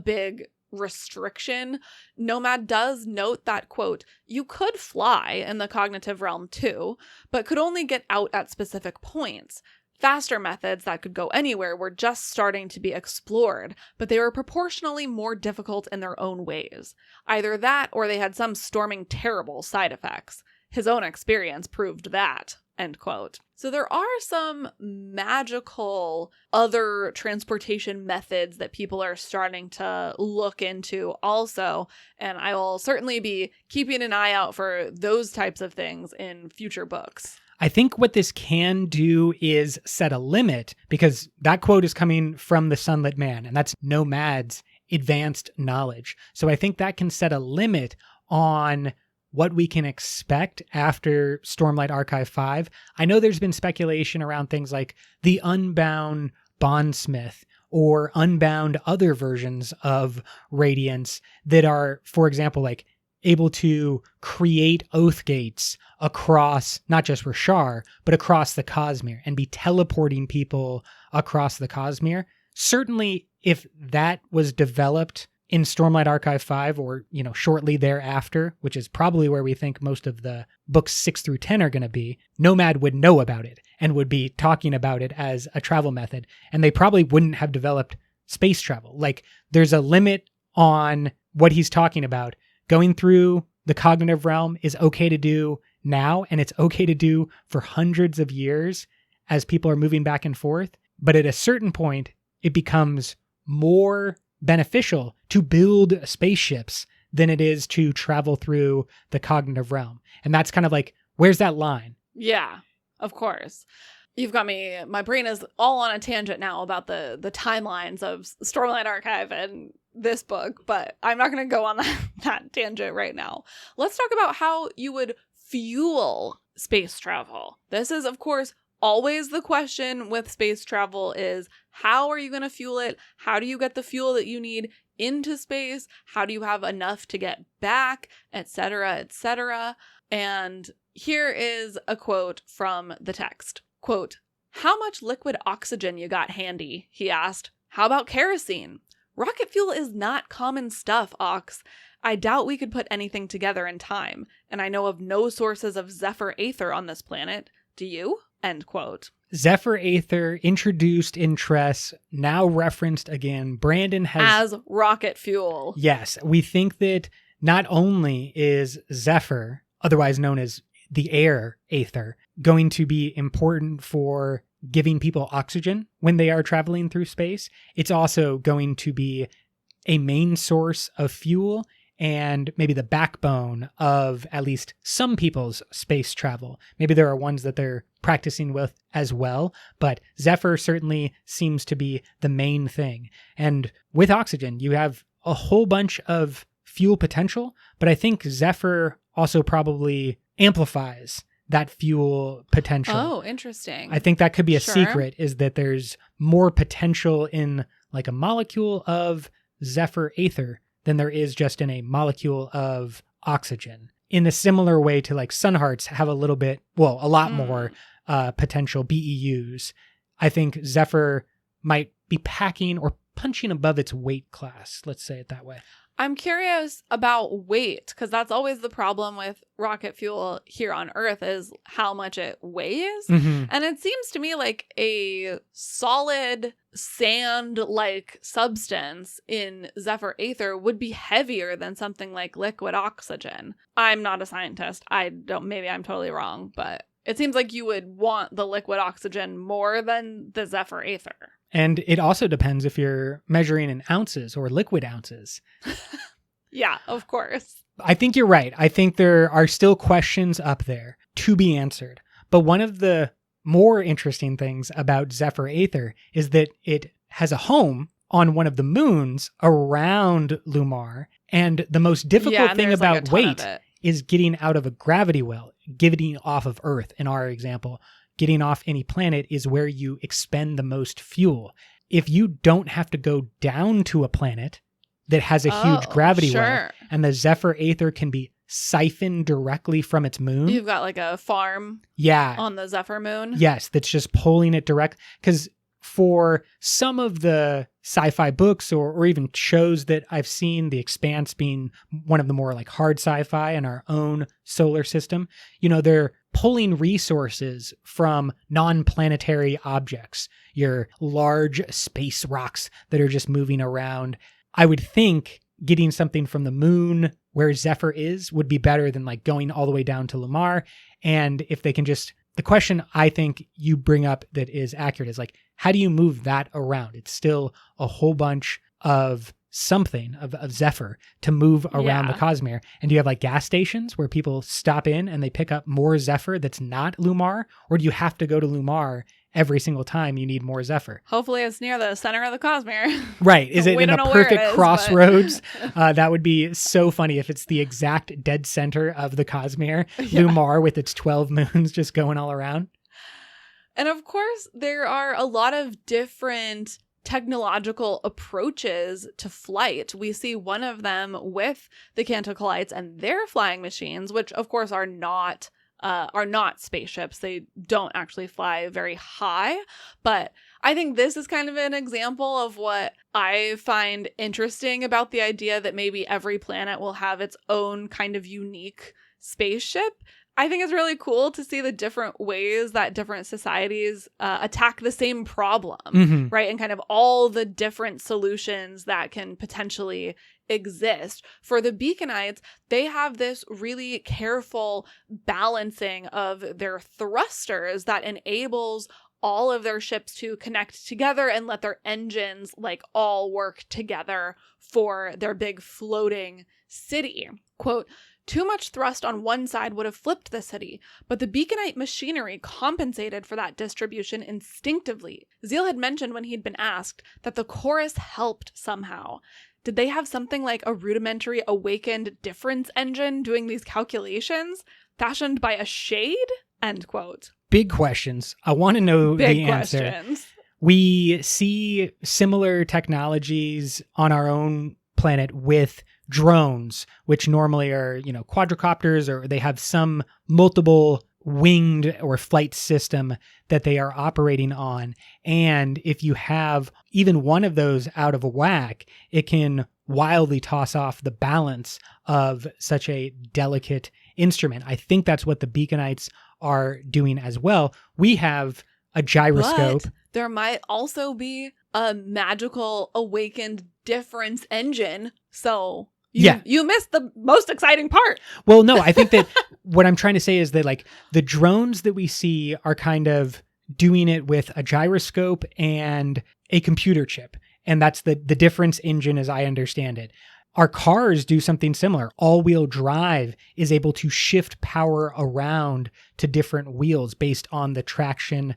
big restriction. Nomad does note that, quote, you could fly in the cognitive realm too, but could only get out at specific points. Faster methods that could go anywhere were just starting to be explored, but they were proportionally more difficult in their own ways. Either that, or they had some storming terrible side effects. His own experience proved that, end quote. So there are some magical other transportation methods that people are starting to look into also, and I will certainly be keeping an eye out for those types of things in future books. I think what this can do is set a limit, because that quote is coming from the Sunlit Man, and that's Nomad's advanced knowledge. So I think that can set a limit on what we can expect after Stormlight Archive 5. I know there's been speculation around things like the Unbound Bondsmith or Unbound other versions of Radiance that are, for example, like able to create oath gates across not just Rashar, but across the Cosmere and be teleporting people across the Cosmere. Certainly, if that was developed in Stormlight Archive 5 or, shortly thereafter, which is probably where we think most of the books 6 through 10 are going to be, Nomad would know about it and would be talking about it as a travel method. And they probably wouldn't have developed space travel. Like, there's a limit on what he's talking about. Going through the cognitive realm is okay to do now, and it's okay to do for hundreds of years as people are moving back and forth. But at a certain point, it becomes more beneficial to build spaceships than it is to travel through the cognitive realm. And that's kind of like, where's that line? Yeah, of course. You've got me. My brain is all on a tangent now about the timelines of Stormlight Archive and this book, but I'm not going to go on that tangent right now. Let's talk about how you would fuel space travel. This is, of course, always the question with space travel is, how are you going to fuel it? How do you get the fuel that you need into space? How do you have enough to get back, etc., etc.? And here is a quote from the text. Quote, how much liquid oxygen you got handy? He asked. How about kerosene? Rocket fuel is not common stuff, Ox. I doubt we could put anything together in time, and I know of no sources of Zephyr Aether on this planet. Do you? End quote. Zephyr Aether, introduced in Tress, now referenced again. Brandon has... as rocket fuel. Yes, we think that not only is Zephyr, otherwise known as the air Aether, going to be important for giving people oxygen when they are traveling through space, it's also going to be a main source of fuel and maybe the backbone of at least some people's space travel. Maybe there are ones that they're practicing with as well, but Zephyr certainly seems to be the main thing. And with oxygen, you have a whole bunch of fuel potential, but I think Zephyr also probably amplifies that fuel potential. Oh, interesting. I think that could be a Sure. secret, is that there's more potential in like a molecule of Zephyr Aether than there is just in a molecule of oxygen. In a similar way to like sun hearts have a lot more potential BEUs. I think Zephyr might be packing or punching above its weight class. Let's say it that way. I'm curious about weight, because that's always the problem with rocket fuel here on Earth is how much it weighs. Mm-hmm. And it seems to me like a solid sand-like substance in Zephyr Aether would be heavier than something like liquid oxygen. I'm not a scientist. Maybe I'm totally wrong, but it seems like you would want the liquid oxygen more than the Zephyr Aether. And it also depends if you're measuring in ounces or liquid ounces. Yeah, of course. I think you're right. I think there are still questions up there to be answered. But one of the more interesting things about Zephyr Aether is that it has a home on one of the moons around Lumar. And the most difficult thing about weight is getting out of a gravity well, getting off of Earth in our example. Getting off any planet is where you expend the most fuel. If you don't have to go down to a planet that has a huge gravity well, and the Zephyr Aether can be siphoned directly from its moon. You've got like a farm on the Zephyr moon. Yes, that's just pulling it direct. Because for some of the sci-fi books or even shows that I've seen, The Expanse being one of the more like hard sci-fi in our own solar system, they're pulling resources from non-planetary objects, your large space rocks that are just moving around. I would think getting something from the moon where Zephyr is would be better than like going all the way down to Lumar. And if they can the question I think you bring up that is accurate is like, how do you move that around? It's still a whole bunch of something of Zephyr to move around the Cosmere. And do you have like gas stations where people stop in and they pick up more Zephyr that's not Lumar? Or do you have to go to Lumar every single time you need more Zephyr? Hopefully it's near the center of the Cosmere. Right. Is it in a perfect crossroads? That would be so funny if it's the exact dead center of the Cosmere, Lumar with its 12 moons just going all around. And of course, there are a lot of different technological approaches to flight. We see one of them with the Canticleites and their flying machines, which of course are not spaceships. They don't actually fly very high, but I think this is kind of an example of what I find interesting about the idea that maybe every planet will have its own kind of unique spaceship. I think it's really cool to see the different ways that different societies attack the same problem, right? And kind of all the different solutions that can potentially exist. For the Beaconites, they have this really careful balancing of their thrusters that enables all of their ships to connect together and let their engines like all work together for their big floating city. Quote, "Too much thrust on one side would have flipped the city, but the Beaconite machinery compensated for that distribution instinctively. Zeal had mentioned when he'd been asked that the chorus helped somehow. Did they have something like a rudimentary awakened difference engine doing these calculations, fashioned by a shade?" End quote. Big questions. I want to know the answer. Questions. We see similar technologies on our own planet with drones, which normally are, quadricopters, or they have some multiple winged or flight system that they are operating on. And if you have even one of those out of whack, it can wildly toss off the balance of such a delicate instrument. I think that's what the Beaconites are doing as well. We have a gyroscope. But there might also be a magical awakened difference engine. So you missed the most exciting part. Well, no, I think that what I'm trying to say is that like the drones that we see are kind of doing it with a gyroscope and a computer chip. And that's the difference engine as I understand it. Our cars do something similar. All-wheel drive is able to shift power around to different wheels based on the traction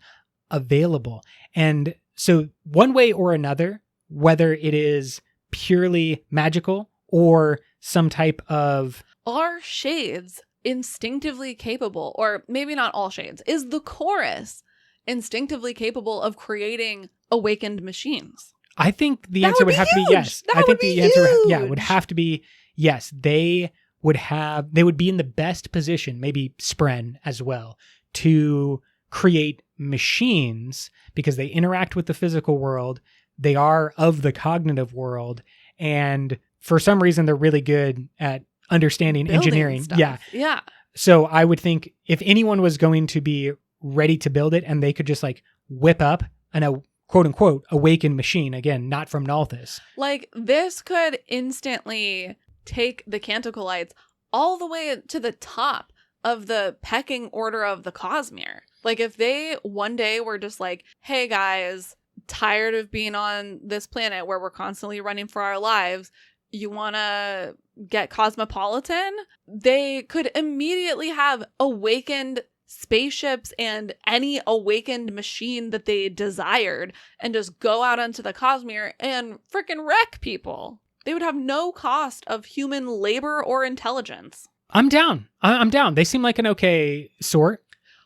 available. And so one way or another, whether it is purely magical or some type of... Are shades instinctively capable, or maybe not all shades, is the chorus instinctively capable of creating awakened machines? I think the answer would have to be yes. I think the answer would have to be yes. They would be in the best position, maybe Spren as well, to create machines because they interact with the physical world. They are of the cognitive world, and for some reason, they're really good at understanding Building engineering. stuff. Yeah. Yeah. So I would think if anyone was going to be ready to build it and they could just like whip up a quote unquote awakened machine, again, not from Nalthis. Like, this could instantly take the Canticleites all the way to the top of the pecking order of the Cosmere. Like, if they one day were just like, hey guys, tired of being on this planet where we're constantly running for our lives, you want to get cosmopolitan? They could immediately have awakened spaceships and any awakened machine that they desired and just go out onto the Cosmere and frickin' wreck people. They would have no cost of human labor or intelligence. I'm down. I'm down. They seem like an okay sort.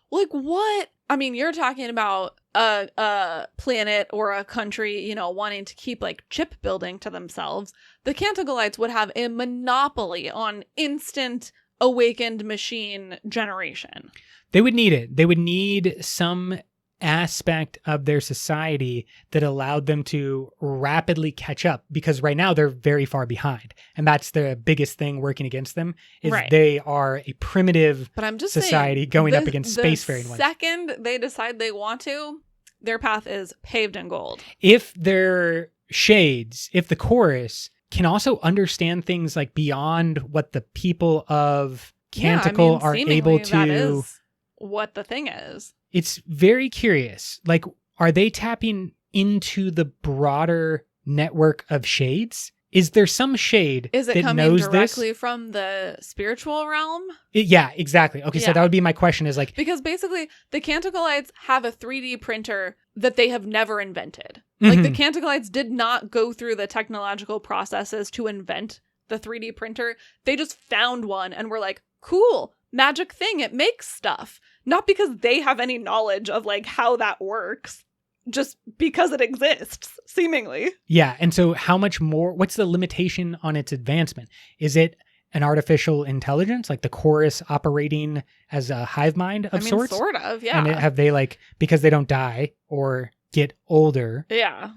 Like, what? I mean, you're talking about a planet or a country, wanting to keep like chip building to themselves. The Canticleites would have a monopoly on instant awakened machine generation. They would need it. They would need some aspect of their society that allowed them to rapidly catch up, because right now they're very far behind. And that's the biggest thing working against them is They are a primitive society saying, going up against spacefaring ones. The second they decide they want to, their path is paved in gold. If their shades, if the chorus can also understand things like beyond what the people of Canticle are able to... That is what the thing is. It's very curious. Like, are they tapping into the broader network of shades? Is there some shade that knows this? Is it coming directly from the spiritual realm? Yeah, exactly. Okay, so that would be my question is like... Because basically, the Canticleites have a 3D printer that they have never invented. Like, the Canticleites did not go through the technological processes to invent the 3D printer. They just found one and were like, cool, magic thing, it makes stuff. Not because they have any knowledge of like how that works, just because it exists, seemingly. Yeah, and so how much more, what's the limitation on its advancement? Is it an artificial intelligence, like the chorus operating as a hive mind of sorts? Sort of, yeah. And have they like, because they don't die or get older,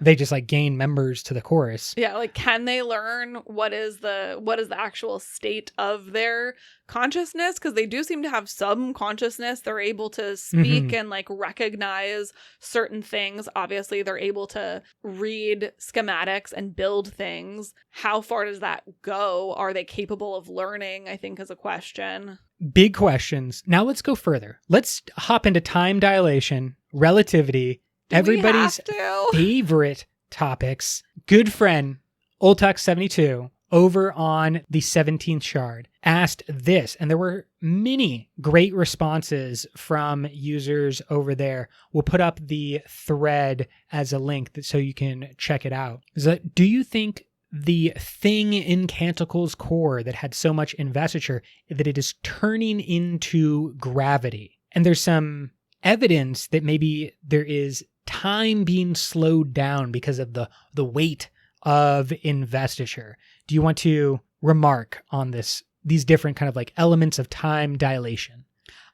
they just like gain members to the chorus? Yeah, like, can they learn what is the actual state of their consciousness? Because they do seem to have some consciousness. They're able to speak and like recognize certain things. Obviously, they're able to read schematics and build things. How far does that go? Are they capable of learning, I think, is a question. Big questions. Now let's go further. Let's hop into time dilation, relativity, everybody's favorite topics. Good friend, Oltux72, over on the 17th Shard, asked this, and there were many great responses from users over there. We'll put up the thread as a link so you can check it out. Do you think the thing in Canticle's core that had so much investiture, that it is turning into gravity? And there's some evidence that maybe there is time being slowed down because of the weight of investiture. Do you want to remark on these different kind of like elements of time dilation?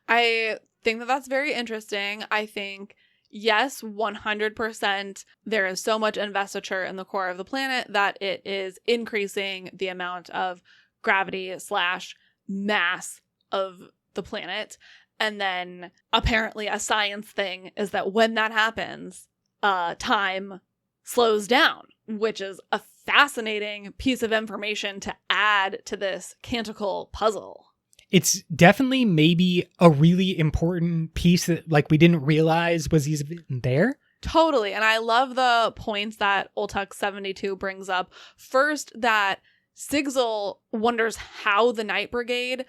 I think that that's very interesting. I think, yes, 100%, there is so much investiture in the core of the planet that it is increasing the amount of gravity / mass of the planet. And then apparently a science thing is that when that happens, time slows down, which is a fascinating piece of information to add to this Canticle puzzle. It's definitely maybe a really important piece that like we didn't realize was even there. Totally. And I love the points that Oltux72 brings up. First, that Sigzil wonders how the Night Brigade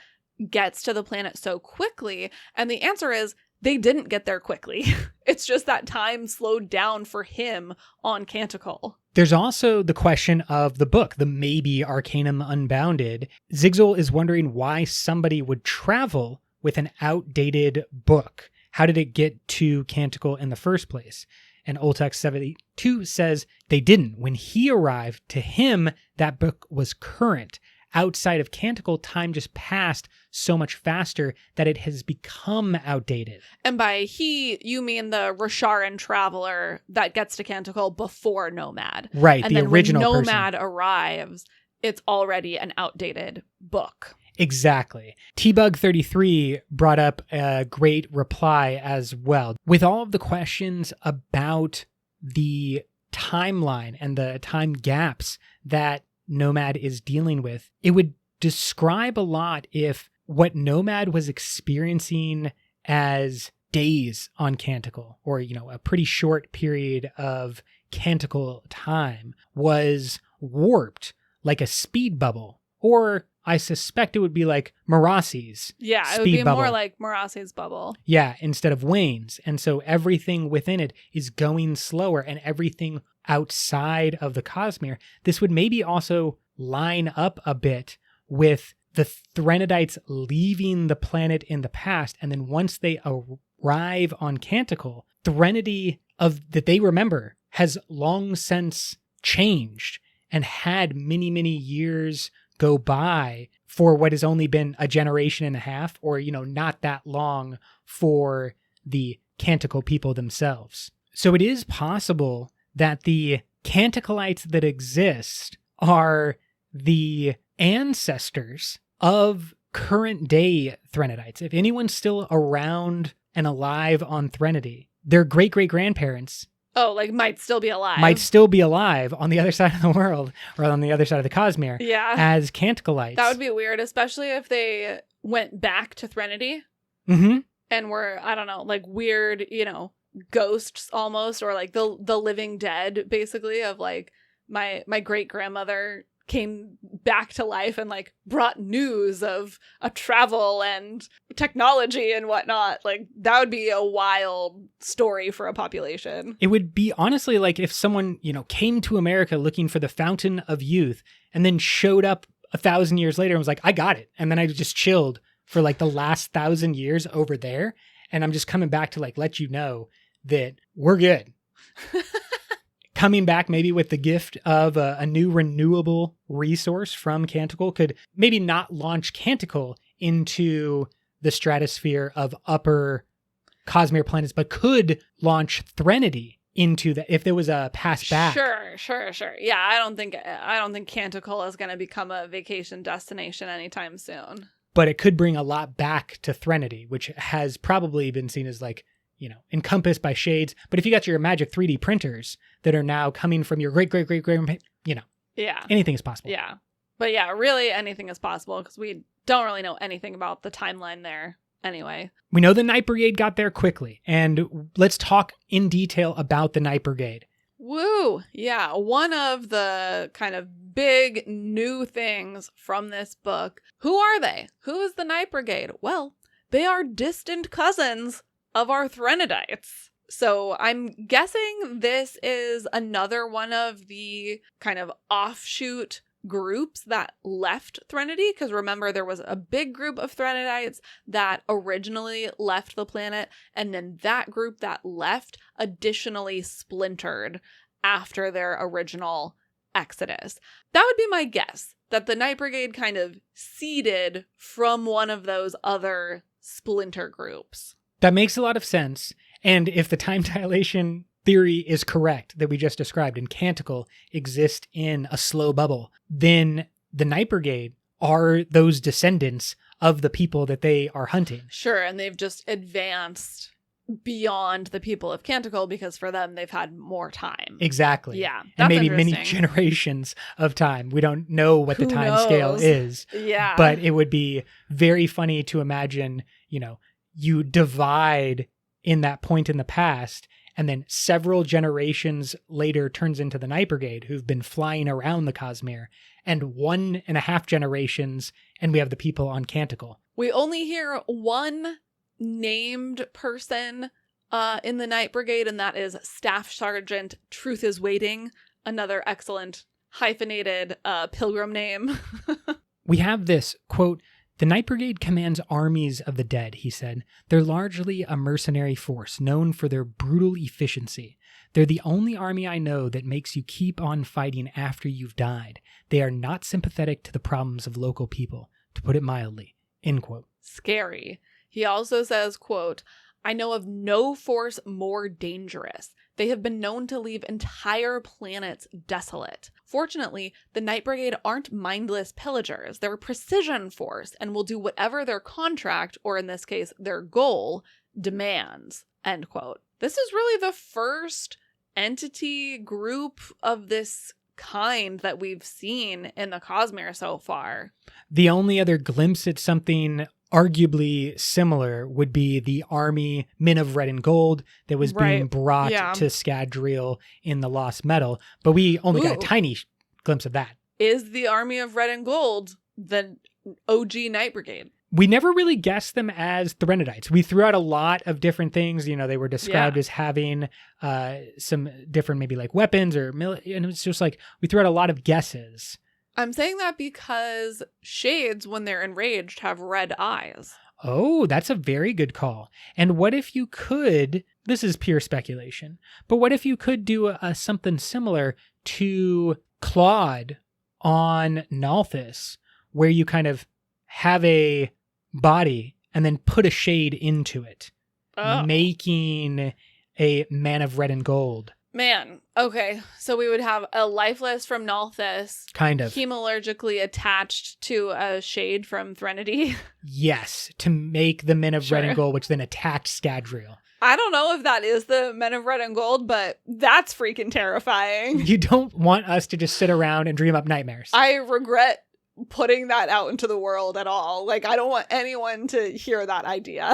gets to the planet so quickly, and the answer is they didn't get there quickly. It's just that time slowed down for him on Canticle. There's also the question of the book, the maybe Arcanum Unbounded. Zigzil is wondering why somebody would travel with an outdated book. How did it get to Canticle in the first place? And Oltux72 says they didn't. When he arrived, to him, that book was current. Outside of Canticle, time just passed so much faster that it has become outdated. And by he, you mean the Rasharan traveler that gets to Canticle before Nomad. Right, and the then original when Nomad arrives, it's already an outdated book. Exactly. T-Bug33 brought up a great reply as well. With all of the questions about the timeline and the time gaps that Nomad is dealing with, it would describe a lot if what Nomad was experiencing as days on Canticle, or, a pretty short period of Canticle time, was warped like a speed bubble, or I suspect it would be like Merassi's Yeah, it would speed be bubble. more like Merassi's bubble. Yeah, instead of Wayne's. And so everything within it is going slower, and everything outside of the Cosmere. This would maybe also line up a bit with the Threnodites leaving the planet in the past, and then once they arrive on Canticle, Threnody that they remember has long since changed and had many, many years go by for what has only been a generation and a half, or, not that long for the Canticle people themselves. So it is possible that the Canticleites that exist are the ancestors of current day Threnodites. If anyone's still around and alive on Threnody, their great-great-grandparents Might still be alive. might still be alive on the other side of the world, or on the other side of the Cosmere, Yeah. as Canticleites. That would be weird, especially if they went back to Threnody Mm-hmm. and were, I don't know, like weird, ghosts almost, or like the living dead, basically, of like my great grandmother came back to life and like brought news of a travel and technology and whatnot. Like that would be a wild story for a population. It would be honestly like if someone, came to America looking for the Fountain of Youth and then showed up 1,000 years later and was like, I got it. And then I just chilled for like the last 1,000 years over there. And I'm just coming back to like let you know that we're good. Coming back maybe with the gift of a new renewable resource from Canticle could maybe not launch Canticle into the stratosphere of upper Cosmere planets, but could launch Threnody into that if there was a pass back. Sure. Yeah, I don't think Canticle is going to become a vacation destination anytime soon. But it could bring a lot back to Threnody, which has probably been seen as like, encompassed by shades. But if you got your magic 3D printers that are now coming from your great, Yeah. anything is possible. Yeah. But yeah, really anything is possible because we don't really know anything about the timeline there anyway. We know the Night Brigade got there quickly, and let's talk in detail about the Night Brigade. Woo! Yeah, one of the kind of big new things from this book. Who are they? Who is the Night Brigade? Well, they are distant cousins of our Threnodites. So I'm guessing this is another one of the kind of offshoot groups that left Threnody, because remember there was a big group of Threnodites that originally left the planet, and then that group that left additionally splintered after their original exodus. That would be my guess, that the Night Brigade kind of seeded from one of those other splinter groups. That makes a lot of sense. And if the time dilation theory is correct that we just described, and Canticle exist in a slow bubble, then the Night Brigade are those descendants of the people that they are hunting. Sure, and they've just advanced beyond the people of Canticle because for them they've had more time. Exactly. Yeah, and that's maybe many interesting. generations of time. We don't know what the Who time scale knows? is. Yeah. But it would be very funny to imagine, you divide in that point in the past, and then several generations later turns into the Night Brigade, who've been flying around the Cosmere, and 1.5 generations, and we have the people on Canticle. We only hear one named person in the Night Brigade, and that is Staff Sergeant Truth is Waiting, another excellent hyphenated pilgrim name. We have this, quote, "The Night Brigade commands armies of the dead," he said. "They're largely a mercenary force, known for their brutal efficiency. They're the only army I know that makes you keep on fighting after you've died. They are not sympathetic to the problems of local people, to put it mildly." End quote. Scary. He also says, quote, "I know of no force more dangerous. They have been known to leave entire planets desolate. Fortunately, the Night Brigade aren't mindless pillagers. They're a precision force and will do whatever their contract, or in this case, their goal, demands. End quote. This is really the first entity group of this kind that we've seen in the Cosmere so far. The only other glimpse at something arguably similar would be the army Men of Red and Gold that was being brought to Scadrial in the Lost Metal, but we only got a tiny glimpse of that. Is the army of Red and Gold the OG Night Brigade? We never really guessed them as Threnodites. We threw out a lot of different things. You know, they were described as having some different maybe like weapons or and it was just like we threw out a lot of guesses. I'm saying that because shades, when they're enraged, have red eyes. Oh, that's a very good call. And what if you could, this is pure speculation, but what if you could do something similar to Claude on Nalthis, where you kind of have a body and then put a shade into it, making a Man of Red and Gold. Man, okay. So we would have a lifeless from Nalthis. Kind of. Hemologically attached to a shade from Threnody. Yes, to make the Men of Red and Gold, which then attacked Scadrial. I don't know if that is the Men of Red and Gold, but that's freaking terrifying. You don't want us to just sit around and dream up nightmares. I regret putting that out into the world at all. Like, I don't want anyone to hear that idea.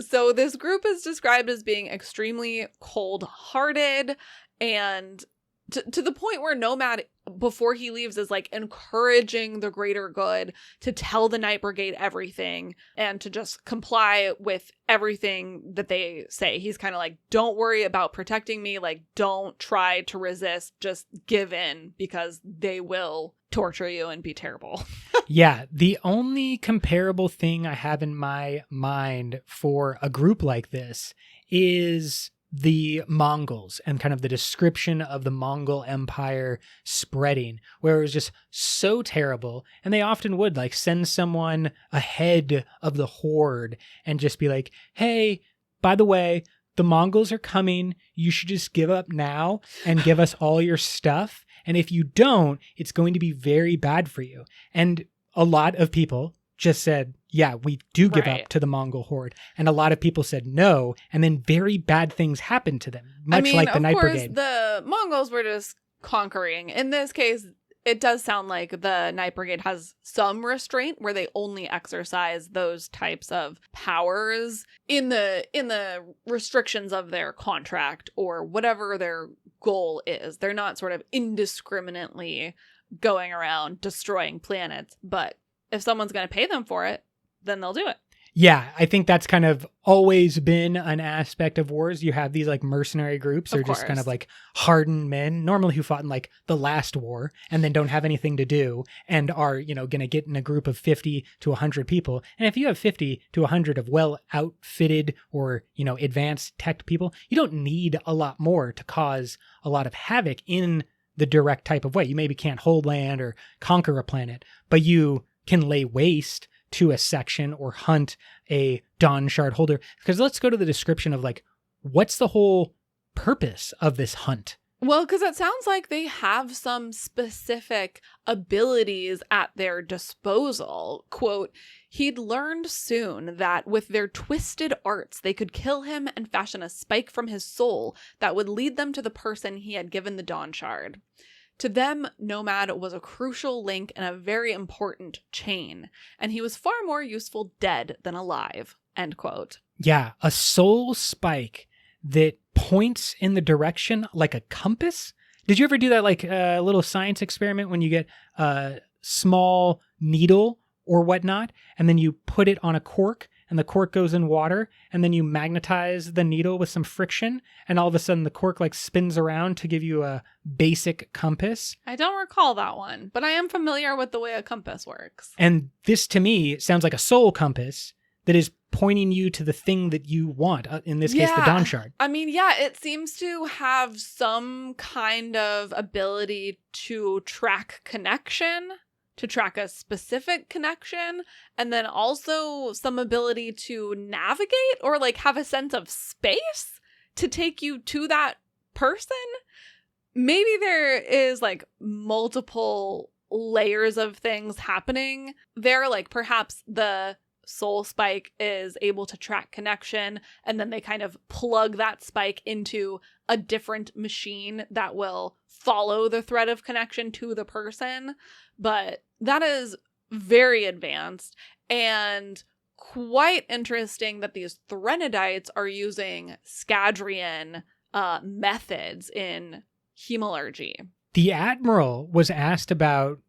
So this group is described as being extremely cold-hearted and to the point where Nomad, before he leaves, is like encouraging the greater good to tell the Night Brigade everything and to just comply with everything that they say. He's kind of like, don't worry about protecting me. Like, don't try to resist. Just give in because they will torture you and be terrible. Yeah, the only comparable thing I have in my mind for a group like this is the Mongols and kind of the description of the Mongol Empire spreading, where it was just so terrible. And they often would like send someone ahead of the horde and just be like, hey, by the way, the Mongols are coming. You should just give up now and give us all your stuff. And if you don't, it's going to be very bad for you. And a lot of people just said, yeah, we do give up to the Mongol horde. And a lot of people said no. And then very bad things happened to them, much like the Night Brigade. The Mongols were just conquering. In this case, it does sound like the Night Brigade has some restraint where they only exercise those types of powers in the restrictions of their contract or whatever their goal is. They're not sort of indiscriminately going around destroying planets, but if someone's going to pay them for it, then they'll do it. Yeah, I think that's kind of always been an aspect of wars. You have these like mercenary groups or just kind of like hardened men, normally who fought in like the last war and then don't have anything to do and are, you know, going to get in a group of 50 to 100 people. And if you have 50 to 100 of well outfitted or, you know, advanced tech people, you don't need a lot more to cause a lot of havoc in the direct type of way. You maybe can't hold land or conquer a planet, but you can lay waste to a section or hunt a Dawn Shard holder. Because let's go to the description of like, what's the whole purpose of this hunt? Well, because it sounds like they have some specific abilities at their disposal. Quote, he'd learned soon that with their twisted arts, they could kill him and fashion a spike from his soul that would lead them to the person he had given the Dawn Shard. To them, Nomad was a crucial link in a very important chain, and he was far more useful dead than alive, end quote. Yeah, a soul spike that points in the direction like a compass. Did you ever do that like a little science experiment when you get a small needle or whatnot, and then you put it on a cork, and the cork goes in water, and then you magnetize the needle with some friction, and all of a sudden the cork like spins around to give you a basic compass? I don't recall that one, but I am familiar with the way a compass works. And this to me sounds like a soul compass that is pointing you to the thing that you want, in this case, the Dawn Shard. I mean, yeah, it seems to have some kind of ability to track connection, to track a specific connection, and then also some ability to navigate or like have a sense of space. to take you to that person. Maybe there is like multiple layers of things happening there. Like perhaps the soul spike is able to track connection, and then they kind of plug that spike into a different machine that will follow the thread of connection to the person. But that is very advanced and quite interesting that these Threnodites are using Scadrian methods in hemalurgy. The Admiral was asked about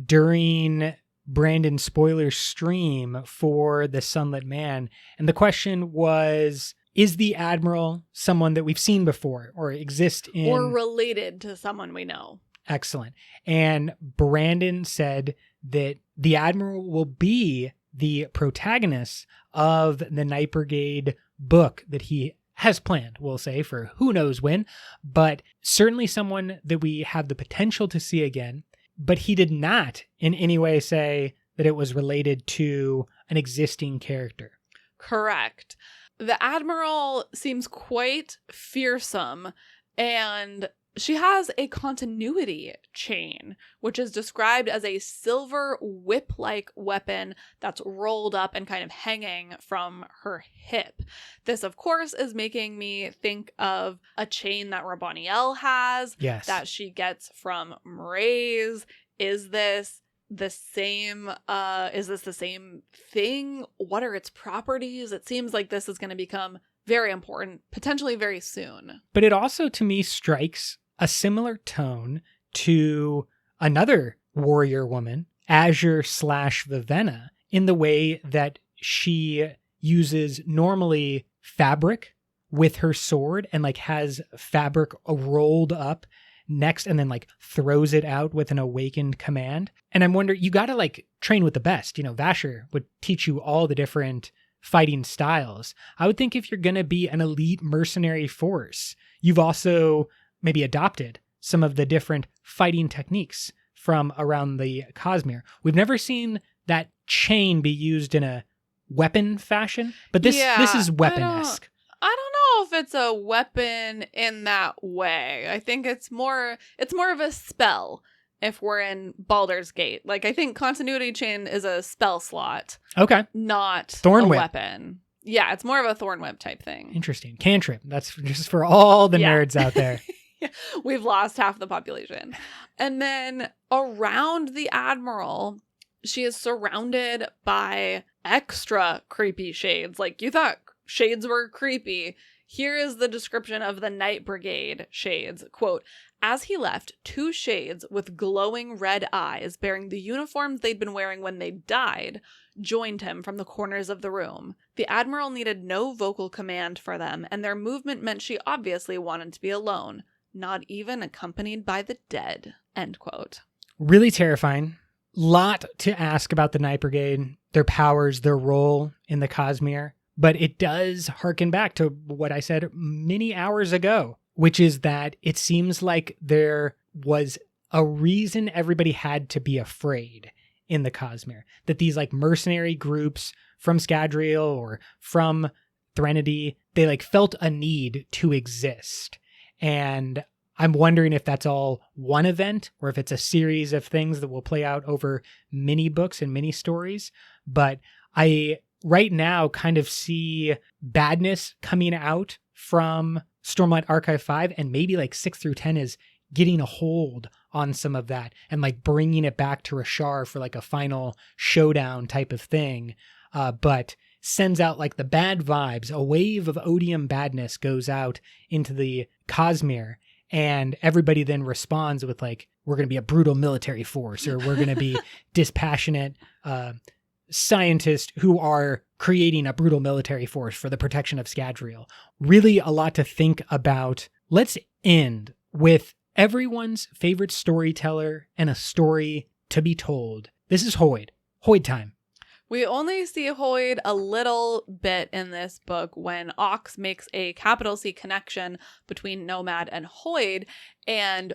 during Brandon's spoiler stream for the Sunlit Man, and the question was, is the Admiral someone that we've seen before or exist in... or related to someone we know? Excellent. And Brandon said that the Admiral will be the protagonist of the Night Brigade book that he has planned, we'll say, for who knows when, but certainly someone that we have the potential to see again. But he did not in any way say that it was related to an existing character. Correct. The Admiral seems quite fearsome, and she has a continuity chain, which is described as a silver whip-like weapon that's rolled up and kind of hanging from her hip. This, of course, is making me think of a chain that Raboniel has, yes, that she gets from Mraize. Is this the same thing? What are its properties? It seems like this is going to become very important, potentially very soon. But it also, to me, strikes a similar tone to another warrior woman, Azure/Vivenna, in the way that she uses normally fabric with her sword and like has fabric rolled up next and then like throws it out with an awakened command. And I'm wondering, you got to like train with the best. You know, Vasher would teach you all the different fighting styles. I would think if you're going to be an elite mercenary force, you've also maybe adopted some of the different fighting techniques from around the Cosmere. We've never seen that chain be used in a weapon fashion, but this is weapon-esque. I don't know if it's a weapon in that way. I think it's more of a spell if we're in Baldur's Gate. Like, I think Continuity Chain is a spell slot. Okay. Not Thorn a whip. Weapon. Yeah, it's more of a thorn whip type thing. Interesting. Cantrip. That's just for all the nerds out there. We've lost half the population. And then around the Admiral, she is surrounded by extra creepy shades. Like, you thought shades were creepy. Here is the description of the Night Brigade shades. Quote, as he left, 2 shades with glowing red eyes bearing the uniforms they'd been wearing when they died joined him from the corners of the room. The Admiral needed no vocal command for them, and their movement meant she obviously wanted to be alone, not even accompanied by the dead. End quote. Really terrifying. Lot to ask about the Night Brigade, their powers, their role in the Cosmere. But it does harken back to what I said many hours ago, which is that it seems like there was a reason everybody had to be afraid in the Cosmere. That these like mercenary groups from Scadrial or from Threnody, they like felt a need to exist. And I'm wondering if that's all one event or if it's a series of things that will play out over many books and many stories. But I right now kind of see badness coming out from Stormlight Archive 5, and maybe like 6 through 10 is getting a hold on some of that and like bringing it back to Rashar for like a final showdown type of thing. But sends out like the bad vibes. A wave of odium badness goes out into the Cosmere, and everybody then responds with like, we're going to be a brutal military force, or we're going to be dispassionate scientists who are creating a brutal military force for the protection of Scadrial. Really a lot to think about. Let's end with everyone's favorite storyteller and a story to be told. This is Hoyd. Hoyd time. We only see Hoyd a little bit in this book when Ox makes a capital C connection between Nomad and Hoyd, and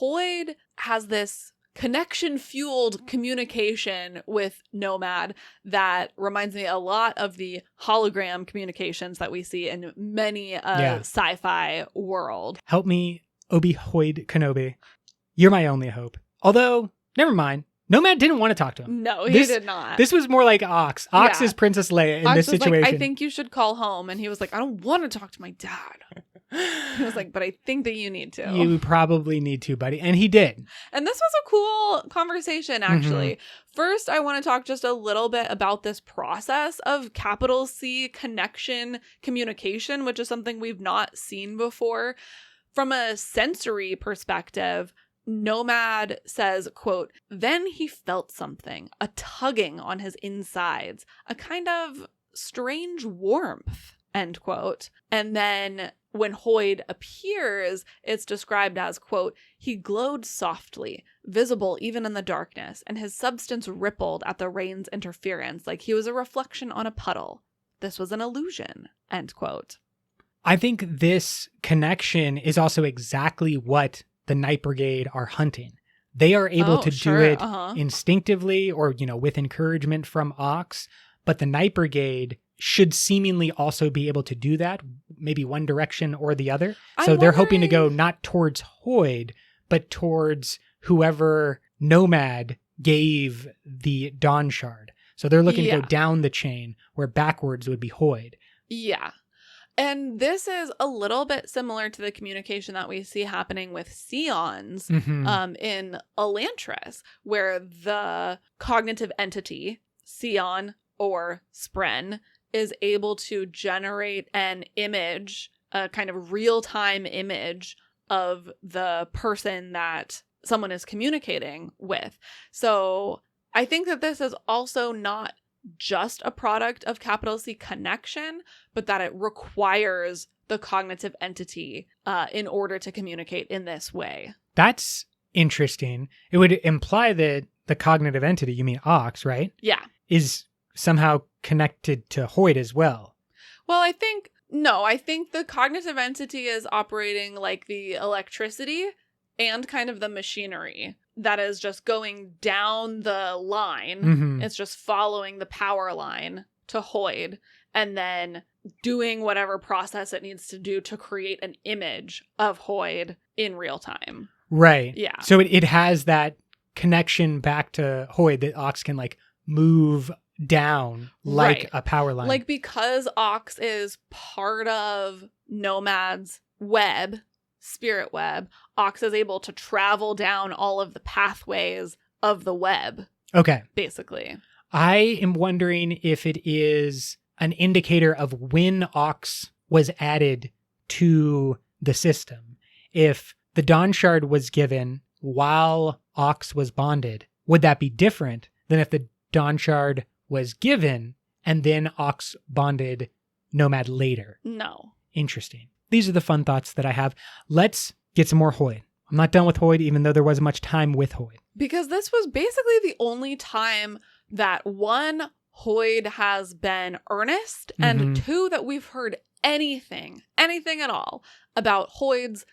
Hoyd has this connection-fueled communication with Nomad that reminds me a lot of the hologram communications that we see in many sci-fi world. Help me, Obi-Hoid Kenobi. You're my only hope. Although, never mind. Nomad didn't want to talk to him. No, he did not. This was more like Ox. Ox is Princess Leia in Ox this was situation. like, I think you should call home. And he was like, I don't want to talk to my dad. He was like, but I think that you need to. You probably need to, buddy. And he did. And this was a cool conversation, actually. First, I want to talk just a little bit about this process of capital C connection communication, which is something we've not seen before. From a sensory perspective, Nomad says, quote, then he felt something, a tugging on his insides, a kind of strange warmth, end quote. And then when Hoid appears, it's described as, quote, he glowed softly, visible even in the darkness, and his substance rippled at the rain's interference like he was a reflection on a puddle. This was an illusion, end quote. I think this connection is also exactly what the Night Brigade are hunting. They are able to do it instinctively or, with encouragement from Ox, but the Night Brigade should seemingly also be able to do that, maybe one direction or the other. So they're hoping to go not towards Hoid, but towards whoever Nomad gave the Dawn Shard. So they're looking to go down the chain, where backwards would be Hoid. Yeah. And this is a little bit similar to the communication that we see happening with Scions in Elantris, where the cognitive entity, Scion or Spren, is able to generate an image, a kind of real-time image of the person that someone is communicating with. So I think that this is also not just a product of capital C connection, but that it requires the cognitive entity in order to communicate in this way. That's interesting. It would imply that the cognitive entity, you mean Ox, right? Yeah. Is somehow connected to Hoid as well. Well, I think the cognitive entity is operating like the electricity and kind of the machinery that is just going down the line. It's just following the power line to Hoid and then doing whatever process it needs to do to create an image of Hoid in real time. Right. Yeah. So it has that connection back to Hoid that Ox can move down like a power line. Like, because Ox is part of Nomad's web, spirit web, Ox is able to travel down all of the pathways of the web. Okay. Basically. I am wondering if it is an indicator of when Ox was added to the system. If the Dawn Shard was given while Ox was bonded, would that be different than if the Dawn Shard was given and then Ox bonded Nomad later? No. Interesting. These are the fun thoughts that I have. Let's get some more Hoid. I'm not done with Hoid, even though there wasn't much time with Hoid. Because this was basically the only time that, one, Hoid has been earnest, and two, that we've heard anything at all about Hoid's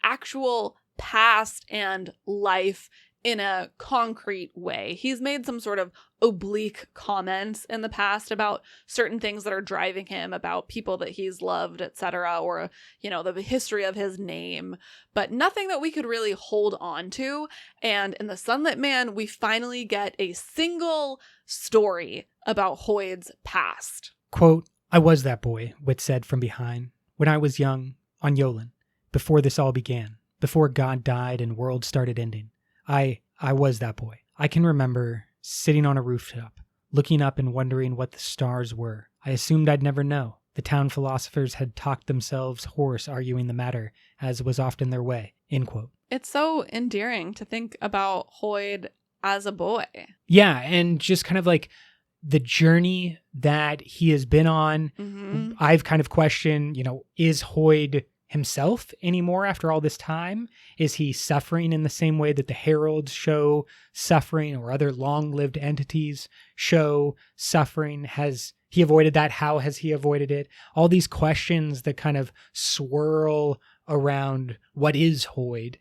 actual past and life in a concrete way. He's made some sort of oblique comments in the past about certain things that are driving him, about people that he's loved, etc., or, the history of his name, but nothing that we could really hold on to. And in the Sunlit Man, we finally get a single story about Hoid's past. Quote, I was that boy, Wit said from behind, when I was young, on Yolan, before this all began, before God died and world started ending. I was that boy. I can remember sitting on a rooftop, looking up and wondering what the stars were. I assumed I'd never know. The town philosophers had talked themselves hoarse arguing the matter, as was often their way. End quote. It's so endearing to think about Hoid as a boy. Yeah, and just kind of the journey that he has been on. I've kind of questioned, is Hoid himself anymore after all this time? Is he suffering in the same way that the heralds show suffering, or other long-lived entities show suffering? Has he avoided that? How has he avoided it? All these questions that kind of swirl around what is Hoid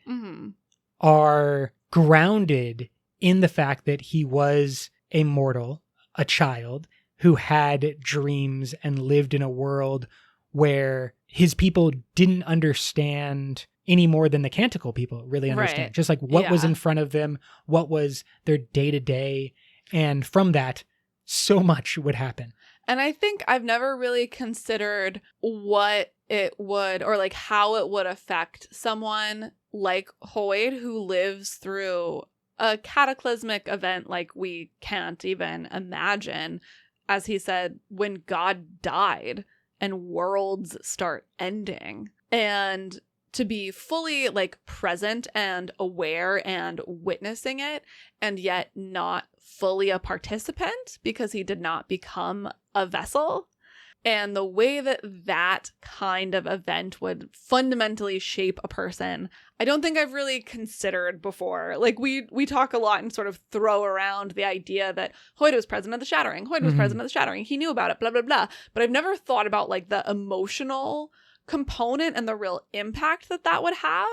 are grounded in the fact that he was a mortal, a child who had dreams and lived in a world where his people didn't understand any more than the Canticle people really understand. Right. Just like what was Yeah. in front of them, what was their day-to-day. And from that, so much would happen. And I think I've never really considered what it would, or like how it would affect someone like Hoyd who lives through a cataclysmic event like we can't even imagine. As he said, when God died and worlds start ending. And to be fully like present and aware and witnessing it, and yet not fully a participant because he did not become a vessel. And the way that that kind of event would fundamentally shape a person, I don't think I've really considered before. Like we talk a lot and sort of throw around the idea that Hoyd was present at the Shattering. Hoyd was present at the Shattering. He knew about it, blah, blah, blah. But I've never thought about like the emotional component and the real impact that that would have.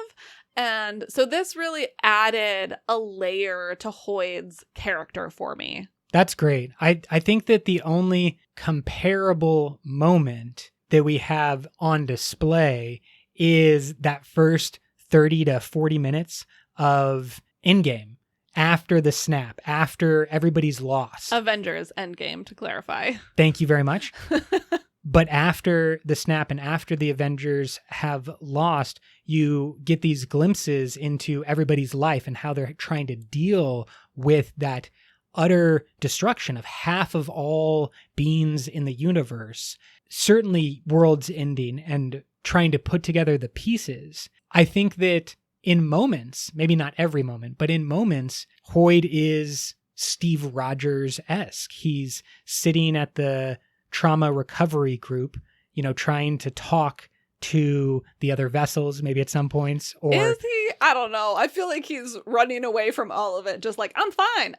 And so this really added a layer to Hoyd's character for me. That's great. I think that the only comparable moment that we have on display is that first 30 to 40 minutes of Endgame after the snap, after everybody's lost. Avengers Endgame, to clarify. Thank you very much. But after the snap and after the Avengers have lost, you get these glimpses into everybody's life and how they're trying to deal with that utter destruction of half of all beings in the universe, certainly worlds ending, and trying to put together the pieces. I think that in moments, maybe not every moment, but in moments, Hoyd is Steve Rogers-esque. He's sitting at the trauma recovery group, trying to talk to the other vessels, maybe at some points. Or is he? I don't know. I feel like he's running away from all of it, just like, I'm fine.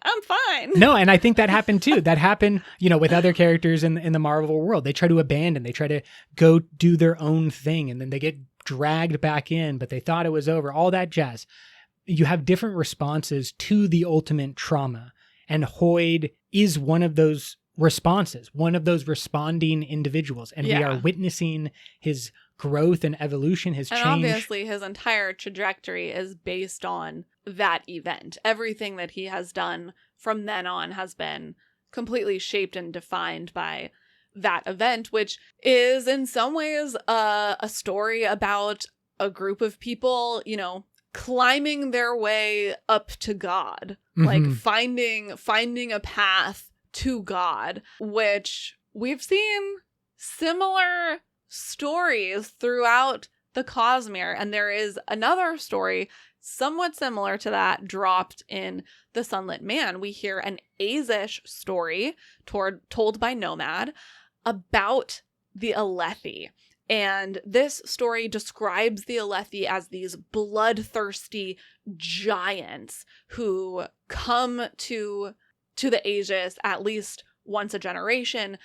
No, and I think that happened too. That happened, with other characters in the Marvel world. They try to abandon, they try to go do their own thing, and then they get dragged back in, but they thought it was over, all that jazz. You have different responses to the ultimate trauma, and Hoyd is one of those responses, one of those responding individuals, and we are witnessing his growth and evolution, his change. And obviously his entire trajectory is based on that event. Everything that he has done from then on has been completely shaped and defined by that event, which is in some ways a story about a group of people, climbing their way up to God, like finding a path to God, which we've seen similar stories throughout the Cosmere. And there is another story somewhat similar to that dropped in the Sunlit Man. We hear an Azish story told by Nomad about the Alethi. And this story describes the Alethi as these bloodthirsty giants who come to the Aegis at least once a generation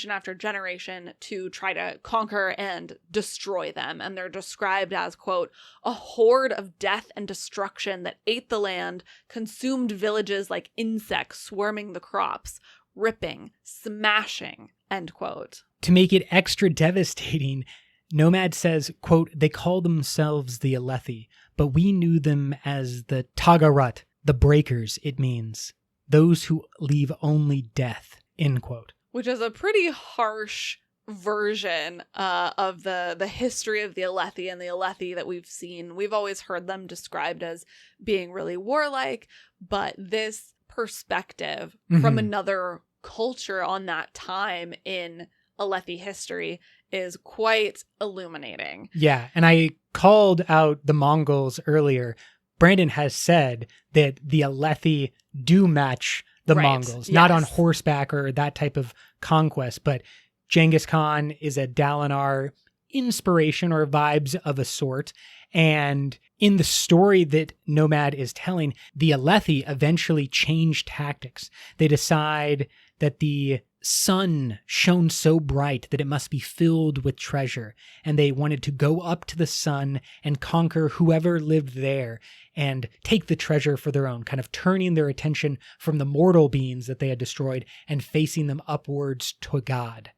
after generation, to try to conquer and destroy them. And they're described as, quote, a horde of death and destruction that ate the land, consumed villages like insects swarming the crops, ripping, smashing, end quote. To make it extra devastating, Nomad says, quote, they call themselves the Alethi, but we knew them as the Tagarut, the breakers, it means. Those who leave only death, end quote. Which is a pretty harsh version of the history of the Alethi and the Alethi that we've seen. We've always heard them described as being really warlike, but this perspective from another culture on that time in Alethi history is quite illuminating. Yeah, and I called out the Mongols earlier. Brandon has said that the Alethi do match the Mongols, not on horseback or that type of conquest, but Genghis Khan is a Dalinar inspiration or vibes of a sort. And in the story that Nomad is telling, the Alethi eventually change tactics. They decide that the sun shone so bright that it must be filled with treasure, and they wanted to go up to the sun and conquer whoever lived there and take the treasure for their own, kind of turning their attention from the mortal beings that they had destroyed and facing them upwards to God.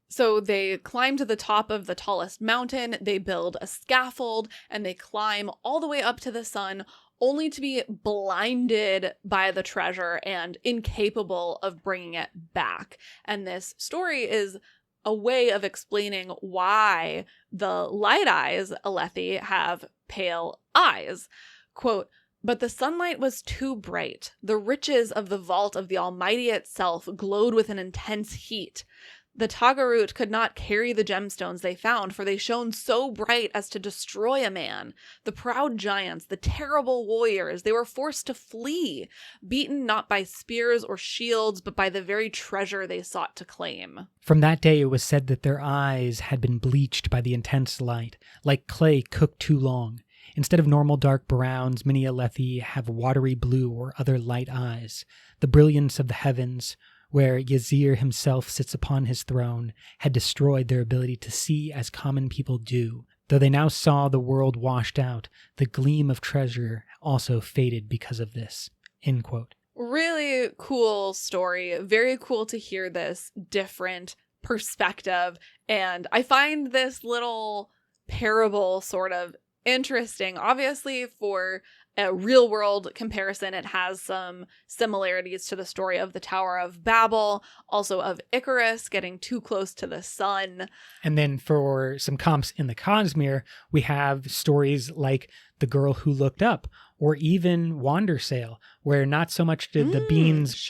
So they climb to the top of the tallest mountain, they build a scaffold, and they climb all the way up to the sun, only to be blinded by the treasure and incapable of bringing it back. And this story is a way of explaining why the Light Eyes, Alethi, have pale eyes. Quote, "But the sunlight was too bright. The riches of the vault of the Almighty itself glowed with an intense heat. The Tagarut could not carry the gemstones they found, for they shone so bright as to destroy a man. The proud giants, the terrible warriors, they were forced to flee, beaten not by spears or shields, but by the very treasure they sought to claim." From that day it was said that their eyes had been bleached by the intense light, like clay cooked too long. Instead of normal dark browns, many Alethi have watery blue or other light eyes. The brilliance of the heavens, where Yazir himself sits upon his throne, had destroyed their ability to see as common people do. Though they now saw the world washed out, the gleam of treasure also faded because of this. End quote. Really cool story. Very cool to hear this different perspective. And I find this little parable sort of interesting. Obviously, for a real world comparison, it has some similarities to the story of the Tower of Babel, also of Icarus getting too close to the sun. And then for some comps in the Cosmere, we have stories like The Girl Who Looked Up, or even Wandersail, where not so much did the beings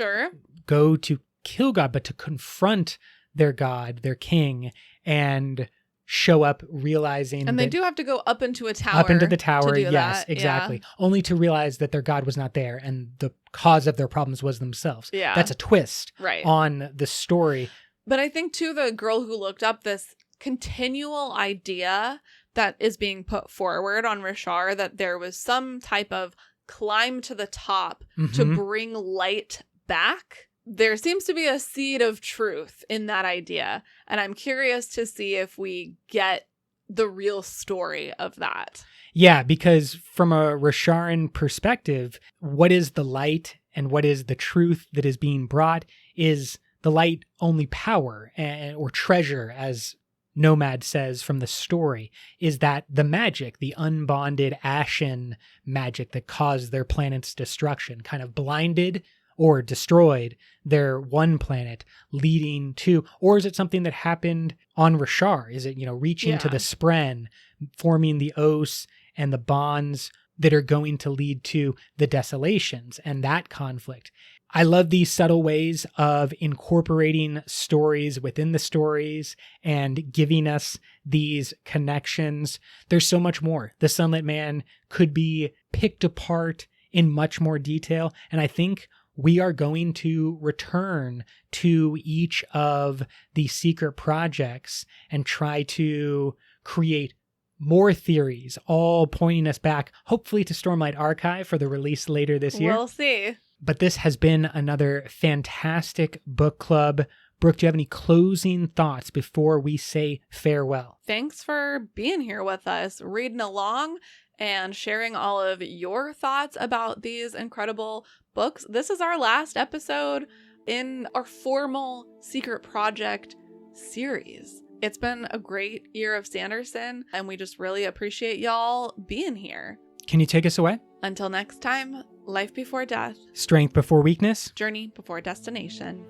go to kill God, but to confront their god, their king, and show up realizing and they do have to go up into a tower. Up into the tower, to do yes, that. exactly. Yeah. Only to realize that their god was not there and the cause of their problems was themselves. Yeah. That's a twist right on the story. But I think too, The Girl Who Looked Up, this continual idea that is being put forward on Rashar, that there was some type of climb to the top to bring light back. There seems to be a seed of truth in that idea, and I'm curious to see if we get the real story of that. Yeah, because from a Rasharan perspective, what is the light and what is the truth that is being brought? Is the light only power or treasure, as Nomad says from the story? Is that the magic, the unbonded ashen magic that caused their planet's destruction, kind of blinded or destroyed their one planet, leading to, or is it something that happened on Rashar? Is it, reaching to the Spren, forming the Os and the bonds that are going to lead to the desolations and that conflict? I love these subtle ways of incorporating stories within the stories and giving us these connections. There's so much more. The Sunlit Man could be picked apart in much more detail, and I think we are going to return to each of the secret projects and try to create more theories, all pointing us back, hopefully, to Stormlight Archive for the release later this year. We'll see. But this has been another fantastic book club. Brooke, do you have any closing thoughts before we say farewell? Thanks for being here with us, reading along and sharing all of your thoughts about these incredible books. This is our last episode in our formal Secret Project series. It's been a great year of Sanderson, and we just really appreciate y'all being here. Can you take us away? Until next time, life before death, strength before weakness, journey before destination.